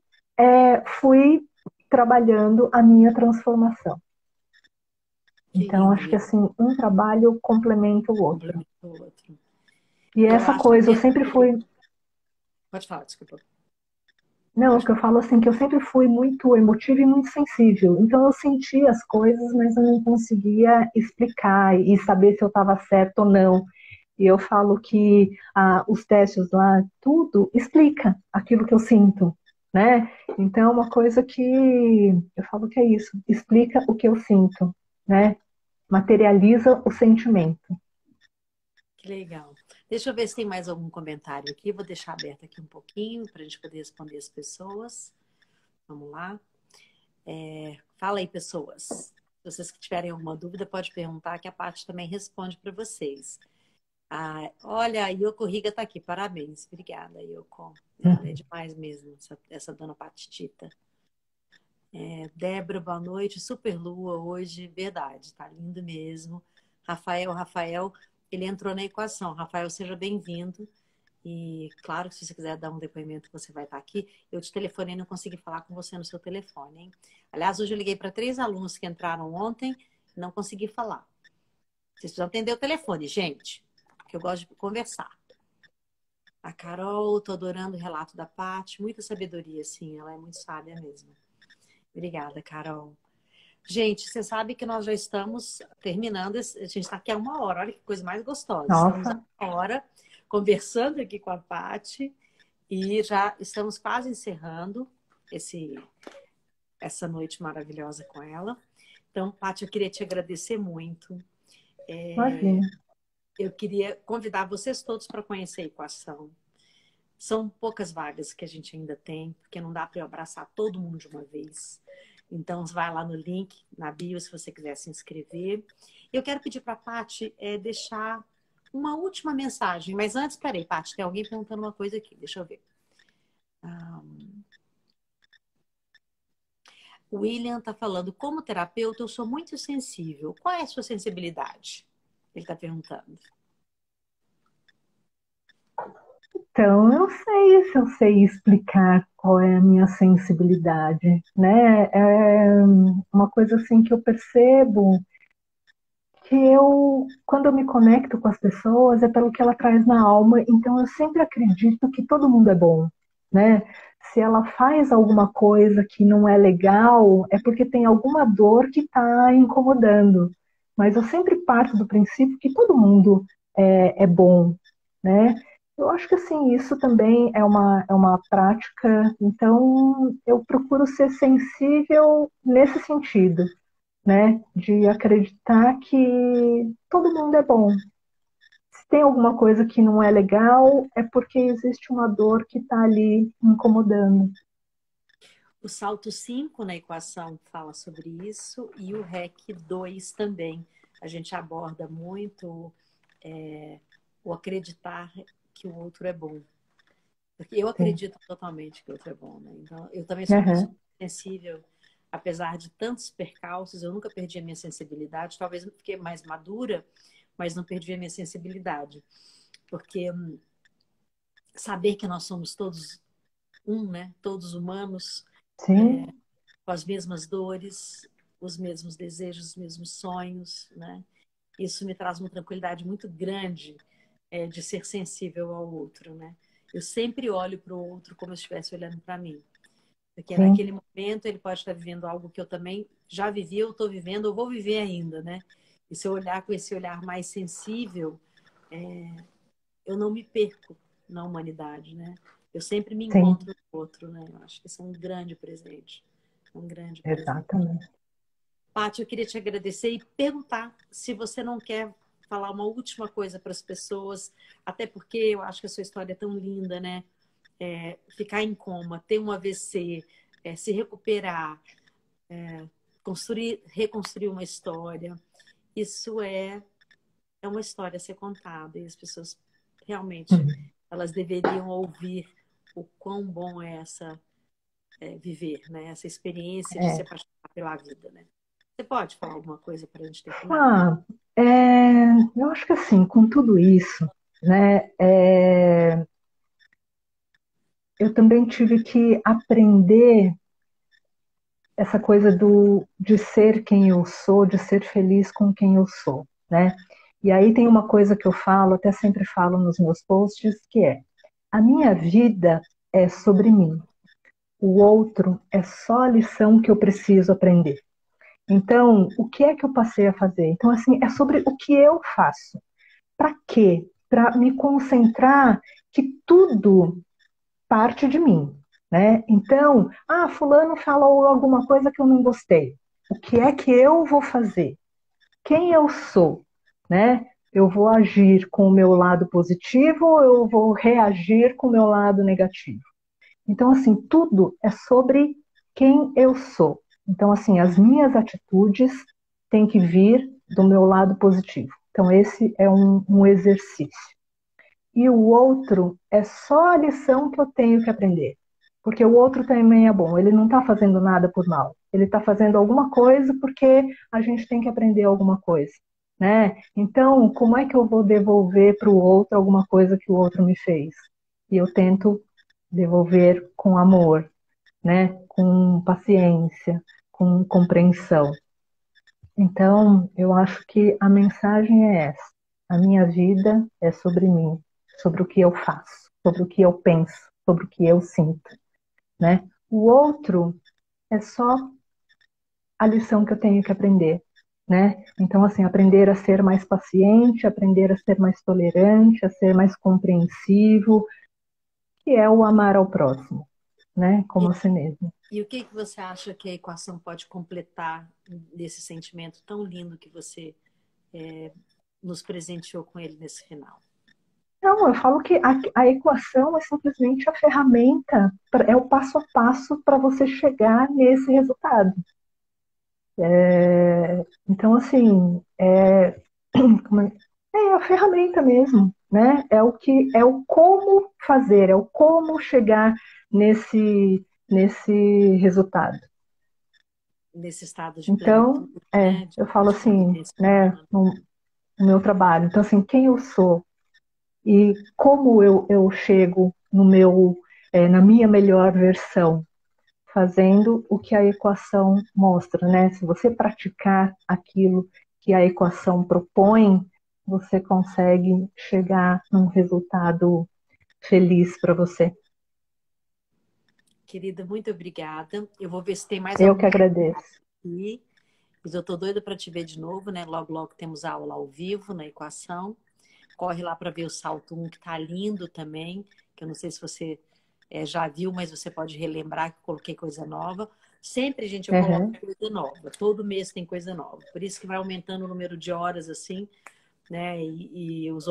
B: fui trabalhando a minha transformação.
A: Que
B: Então,
A: lindo
B: acho que
A: isso.
B: assim, um trabalho complementa o outro.
A: Complementa o outro.
B: E
A: Eu
B: essa
A: acho
B: coisa, eu
A: até
B: sempre
A: que.
B: fui.
A: Pode falar, desculpa.
B: Não, o
A: Pode
B: que eu
A: falar.
B: falo assim, que eu sempre fui muito emotiva e muito sensível. Então, eu sentia as coisas, mas eu não conseguia explicar e saber se eu estava certo ou não. E eu falo que os testes lá, tudo explica aquilo que eu sinto, né? Então, uma coisa que eu falo que é isso, explica o que eu sinto, né? Materializa o sentimento.
A: Que legal. Deixa eu ver se tem mais algum comentário aqui. Vou deixar aberto aqui um pouquinho para a gente poder responder as pessoas. Vamos lá. Fala aí, pessoas. Se vocês que tiverem alguma dúvida, pode perguntar que a Paty também responde para vocês. Olha, a Yoko Riga está aqui. Parabéns. Obrigada, Yoko. Ela é demais mesmo, essa dona Patitita. Débora, boa noite. Super lua hoje, verdade, tá lindo mesmo. Rafael, ele entrou na equação. Rafael, seja bem-vindo. E claro que se você quiser dar um depoimento, você vai estar aqui. Eu te telefonei e não consegui falar com você no seu telefone, hein? Aliás, hoje eu liguei para 3 alunos que entraram ontem e não consegui falar. Vocês precisam atender o telefone, gente, que eu gosto de conversar. A Carol, tô adorando o relato da Paty, muita sabedoria, sim, ela é muito sábia mesmo. Obrigada, Carol. Gente, você sabe que nós já estamos terminando, a gente está aqui há 1 hora, olha que coisa mais gostosa. Estamos há
B: Nossa,
A: 1 hora conversando aqui com a Paty e já estamos quase encerrando essa noite maravilhosa com ela. Então, Paty, eu queria te agradecer muito.
B: imagina.
A: Eu queria convidar vocês todos para conhecer a equação. São poucas vagas que a gente ainda tem, porque não dá para eu abraçar todo mundo de uma vez. Então, vai lá no link, na bio, se você quiser se inscrever. Eu quero pedir para a Paty deixar uma última mensagem. Mas antes, peraí, Paty, tem alguém perguntando uma coisa aqui. Deixa eu ver. O William está falando, como terapeuta, eu sou muito sensível. Qual é a sua sensibilidade? Ele está perguntando.
B: Então, eu não sei se eu sei explicar qual é a minha sensibilidade, né? É uma coisa assim que eu percebo que quando eu me conecto com as pessoas, é pelo que ela traz na alma, então eu sempre acredito que todo mundo é bom, né? Se ela faz alguma coisa que não é legal, é porque tem alguma dor que está incomodando. Mas eu sempre parto do princípio que todo mundo é bom, né? Eu acho que assim, isso também é uma prática, então eu procuro ser sensível nesse sentido, né? De acreditar que todo mundo é bom. tem alguma coisa que não é legal, é porque existe uma dor que está ali incomodando.
A: O salto 5 na equação fala sobre isso e o REC 2 também. A gente aborda muito o acreditar que o outro é bom. Porque eu
B: Sim.
A: acredito totalmente que o outro é bom, né? Então, eu também sou uma pessoa
B: Uhum.
A: sensível, apesar de tantos percalços, eu nunca perdi a minha sensibilidade. Talvez eu fiquei mais madura, mas não perdi a minha sensibilidade. Porque saber que nós somos todos um, né? Todos humanos,
B: Sim,
A: com as mesmas dores, os mesmos desejos, os mesmos sonhos, né? Isso me traz uma tranquilidade muito grande de ser sensível ao outro, né? Eu sempre olho para o outro como se estivesse olhando para mim. Porque naquele
B: sim,
A: momento ele pode estar vivendo algo que eu também já vivi, eu estou vivendo, eu vou viver ainda, né? E se eu olhar com esse olhar mais sensível, eu não me perco na humanidade, né? Eu sempre me
B: sim,
A: encontro no outro, né? Eu acho que isso é um grande presente. Um grande presente.
B: exatamente.
A: Paty, eu queria te agradecer e perguntar se você não quer falar uma última coisa para as pessoas, até porque eu acho que a sua história é tão linda, né? Ficar em coma, ter um AVC, se recuperar, reconstruir uma história, isso é uma história a ser contada e as pessoas realmente
B: Uhum.
A: elas deveriam ouvir o quão bom é viver, né? Essa experiência de se
B: É.
A: apaixonar pela vida, né? Você pode falar alguma coisa para a gente terminar?
B: Ah, eu acho que assim, com tudo isso, né, eu também tive que aprender essa coisa de ser quem eu sou, de ser feliz com quem eu sou, né? E aí tem uma coisa que eu falo, até sempre falo nos meus posts, que é: a minha vida é sobre mim, o outro é só a lição que eu preciso aprender. Então, o que é que eu passei a fazer? Então, assim, é sobre o que eu faço. Para quê? Para me concentrar que tudo parte de mim, né? Então, fulano falou alguma coisa que eu não gostei. O que é que eu vou fazer? Quem eu sou, né? Eu vou agir com o meu lado positivo ou eu vou reagir com o meu lado negativo? Então, assim, tudo é sobre quem eu sou. Então, assim, as minhas atitudes têm que vir do meu lado positivo. Então, esse é um exercício. E o outro é só a lição que eu tenho que aprender. Porque o outro também é bom, ele não está fazendo nada por mal. Ele está fazendo alguma coisa porque a gente tem que aprender alguma coisa. Né? Então, como é que eu vou devolver para o outro alguma coisa que o outro me fez? E eu tento devolver com amor, né? Com paciência, com compreensão. Então, eu acho que a mensagem é essa. A minha vida é sobre mim, sobre o que eu faço, sobre o que eu penso, sobre o que eu sinto, né? O outro é só a lição que eu tenho que aprender, né? Então, assim, aprender a ser mais paciente, aprender a ser mais tolerante, a ser mais compreensivo, que é o amar ao próximo, né? Como
A: E,
B: a si mesmo.
A: e o que que você acha que a equação pode completar desse sentimento tão lindo que você nos presenteou com ele nesse final?
B: Não, eu falo que a equação é simplesmente a ferramenta, é o passo a passo para você chegar nesse resultado. Então, assim, como é a ferramenta mesmo, né? É o como fazer, é o como chegar nesse resultado.
A: Nesse estado de
B: Então,
A: plenitude, né?
B: eu falo
A: De
B: assim,
A: vivência
B: né,
A: humana.
B: no meu trabalho. Então, assim, quem eu sou, e como eu chego na minha melhor versão, fazendo o que a equação mostra, né? Se você praticar aquilo que a equação propõe, você consegue chegar num resultado feliz para você.
A: Querida, muito obrigada. Eu vou ver se tem mais
B: Eu que
A: alguma
B: agradeço.
A: aqui. Mas eu tô doida para te ver de novo, né? Logo, logo temos aula ao vivo na equação. Corre lá para ver o salto 1, que tá lindo também. Que eu não sei se você já viu, mas você pode relembrar que eu coloquei coisa nova. Sempre, gente, eu coloco
B: Uhum.
A: coisa nova. Todo mês tem coisa nova. Por isso que vai aumentando o número de horas, assim, né? E os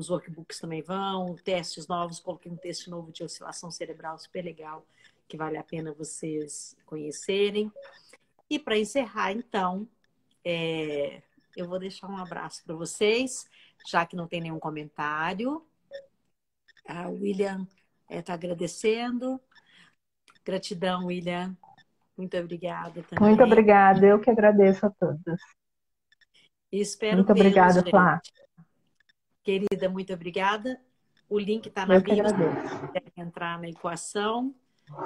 A: workbooks também vão, testes novos, coloquei um teste novo de oscilação cerebral super legal, que vale a pena vocês conhecerem. E para encerrar, então, eu vou deixar um abraço para vocês, já que não tem nenhum comentário. A William está agradecendo. Gratidão, William. Muito obrigada
B: Muito
A: também.
B: obrigada, eu que agradeço a todos.
A: E espero
B: Muito
A: vê-los,
B: obrigada,
A: gente.
B: Flá.
A: Querida, muito obrigada. O link está na
B: Eu que
A: bio, se
B: agradeço.
A: quiserem entrar na equação,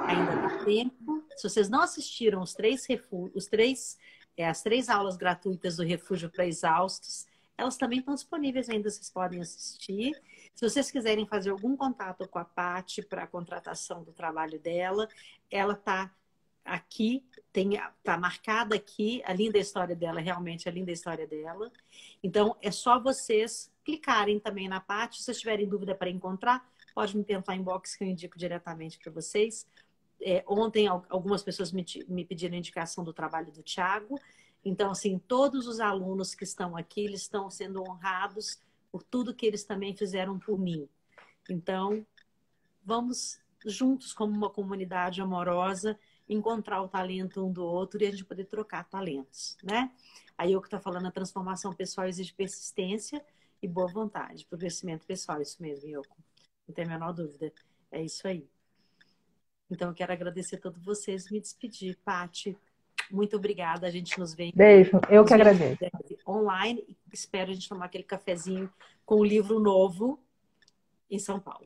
A: ainda dá tempo. Se vocês não assistiram as três aulas gratuitas do Refúgio para Exaustos, elas também estão disponíveis ainda, vocês podem assistir. Se vocês quiserem fazer algum contato com a Paty para a contratação do trabalho dela, ela está aqui, está marcada aqui, a linda história dela, realmente a linda história dela. Então, é só vocês clicarem também na Paty. Se vocês tiverem dúvida para encontrar, pode me perguntar em inbox que eu indico diretamente para vocês. Ontem, algumas pessoas me pediram indicação do trabalho do Thiago. Então, assim, todos os alunos que estão aqui, eles estão sendo honrados por tudo que eles também fizeram por mim. Então, vamos juntos, como uma comunidade amorosa, encontrar o talento um do outro e a gente poder trocar talentos, né? Aí eu que estou falando, a transformação pessoal exige persistência e boa vontade para o crescimento pessoal. Isso mesmo, Yoko. Não tem a menor dúvida. É isso aí. Então, eu quero agradecer a todos vocês e me despedir. Paty, muito obrigada. A gente nos vê
B: Beijo, eu que agradeço.
A: online. Espero a gente tomar aquele cafezinho com o livro novo em São Paulo.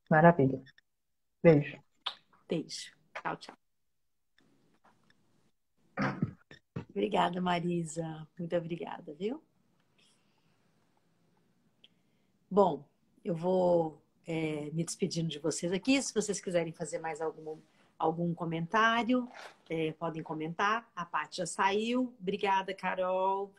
B: Maravilha. Beijo.
A: Beijo. Tchau, tchau. Obrigada, Marisa. Muito obrigada, viu? Bom, eu vou me despedindo de vocês aqui. Se vocês quiserem fazer mais algum comentário, podem comentar. A Paty já saiu. Obrigada, Carol.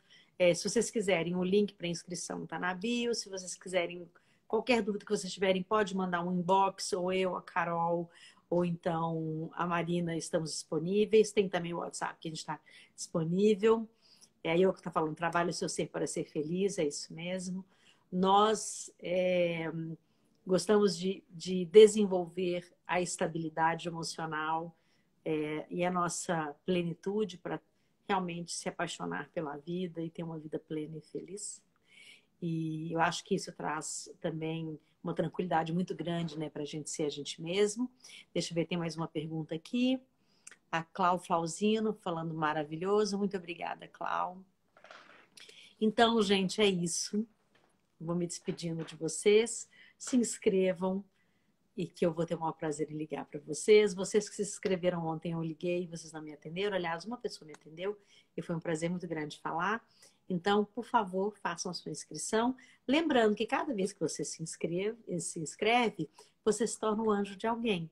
A: Se vocês quiserem, o link para inscrição está na bio. Se vocês quiserem, qualquer dúvida que vocês tiverem, pode mandar um inbox, ou eu, a Carol, ou então a Marina, estamos disponíveis. Tem também o WhatsApp que a gente está disponível. É eu que estou falando, trabalho o seu ser para ser feliz, é isso mesmo. Nós gostamos de desenvolver a estabilidade emocional e a nossa plenitude para realmente se apaixonar pela vida e ter uma vida plena e feliz. E eu acho que isso traz também uma tranquilidade muito grande, né, para a gente ser a gente mesmo. Deixa eu ver, tem mais uma pergunta aqui. A Clau Flauzino falando maravilhoso. Muito obrigada, Clau. Então, gente, é isso. Vou me despedindo de vocês. Se inscrevam e que eu vou ter o maior prazer em ligar para vocês. Vocês que se inscreveram ontem, eu liguei, vocês não me atenderam. Aliás, uma pessoa me atendeu e foi um prazer muito grande falar. Então, por favor, façam a sua inscrição. Lembrando que cada vez que você se inscreve, você se torna o anjo de alguém.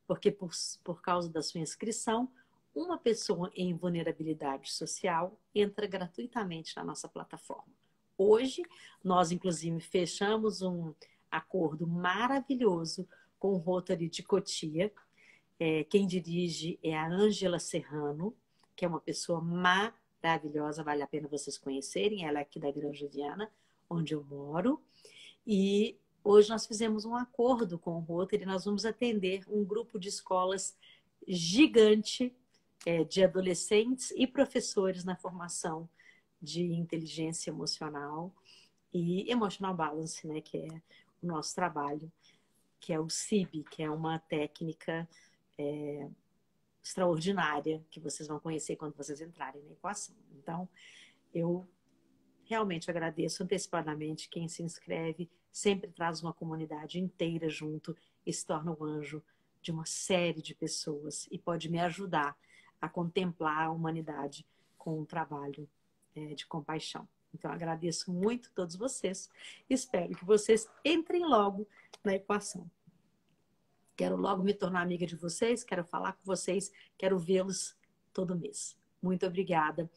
A: Porque por causa da sua inscrição, uma pessoa em vulnerabilidade social entra gratuitamente na nossa plataforma. Hoje, nós, inclusive, fechamos um acordo maravilhoso com o Rotary de Cotia. Quem dirige é a Ângela Serrano, que é uma pessoa maravilhosa, vale a pena vocês conhecerem. Ela é aqui da Granja Viana, onde eu moro. E hoje nós fizemos um acordo com o Rotary. Nós vamos atender um grupo de escolas gigante de adolescentes e professores na formação de inteligência emocional e emotional balance, né, que é o nosso trabalho, que é o CIB, que é uma técnica extraordinária que vocês vão conhecer quando vocês entrarem na equação. Então, eu realmente agradeço antecipadamente quem se inscreve, sempre traz uma comunidade inteira junto e se torna o anjo de uma série de pessoas e pode me ajudar a contemplar a humanidade com um trabalho de compaixão. Então, agradeço muito a todos vocês. Espero que vocês entrem logo na equação. Quero logo me tornar amiga de vocês, quero falar com vocês, quero vê-los todo mês. Muito obrigada.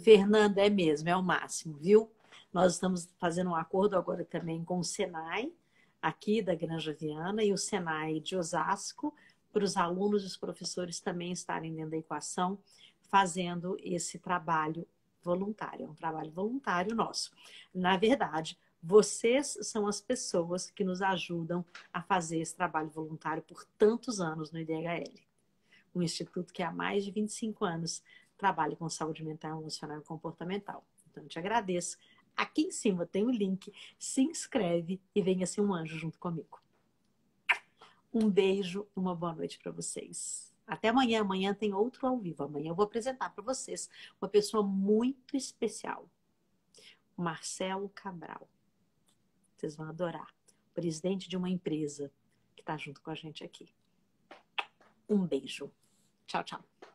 A: Fernanda, é mesmo, é o máximo, viu? Nós estamos fazendo um acordo agora também com o Senai, aqui da Granja Viana, e o Senai de Osasco, para os alunos e os professores também estarem dentro da equação, fazendo esse trabalho voluntário, é um trabalho voluntário nosso. Na verdade, vocês são as pessoas que nos ajudam a fazer esse trabalho voluntário por tantos anos no IDHL. Um instituto que há mais de 25 anos trabalha com saúde mental, emocional e comportamental. Então, eu te agradeço. Aqui em cima tem o link, se inscreve e venha ser um anjo junto comigo. Um beijo e uma boa noite para vocês. Até amanhã. Amanhã tem outro ao vivo. Amanhã eu vou apresentar para vocês uma pessoa muito especial. O Marcelo Cabral. Vocês vão adorar. Presidente de uma empresa que está junto com a gente aqui. Um beijo. Tchau, tchau.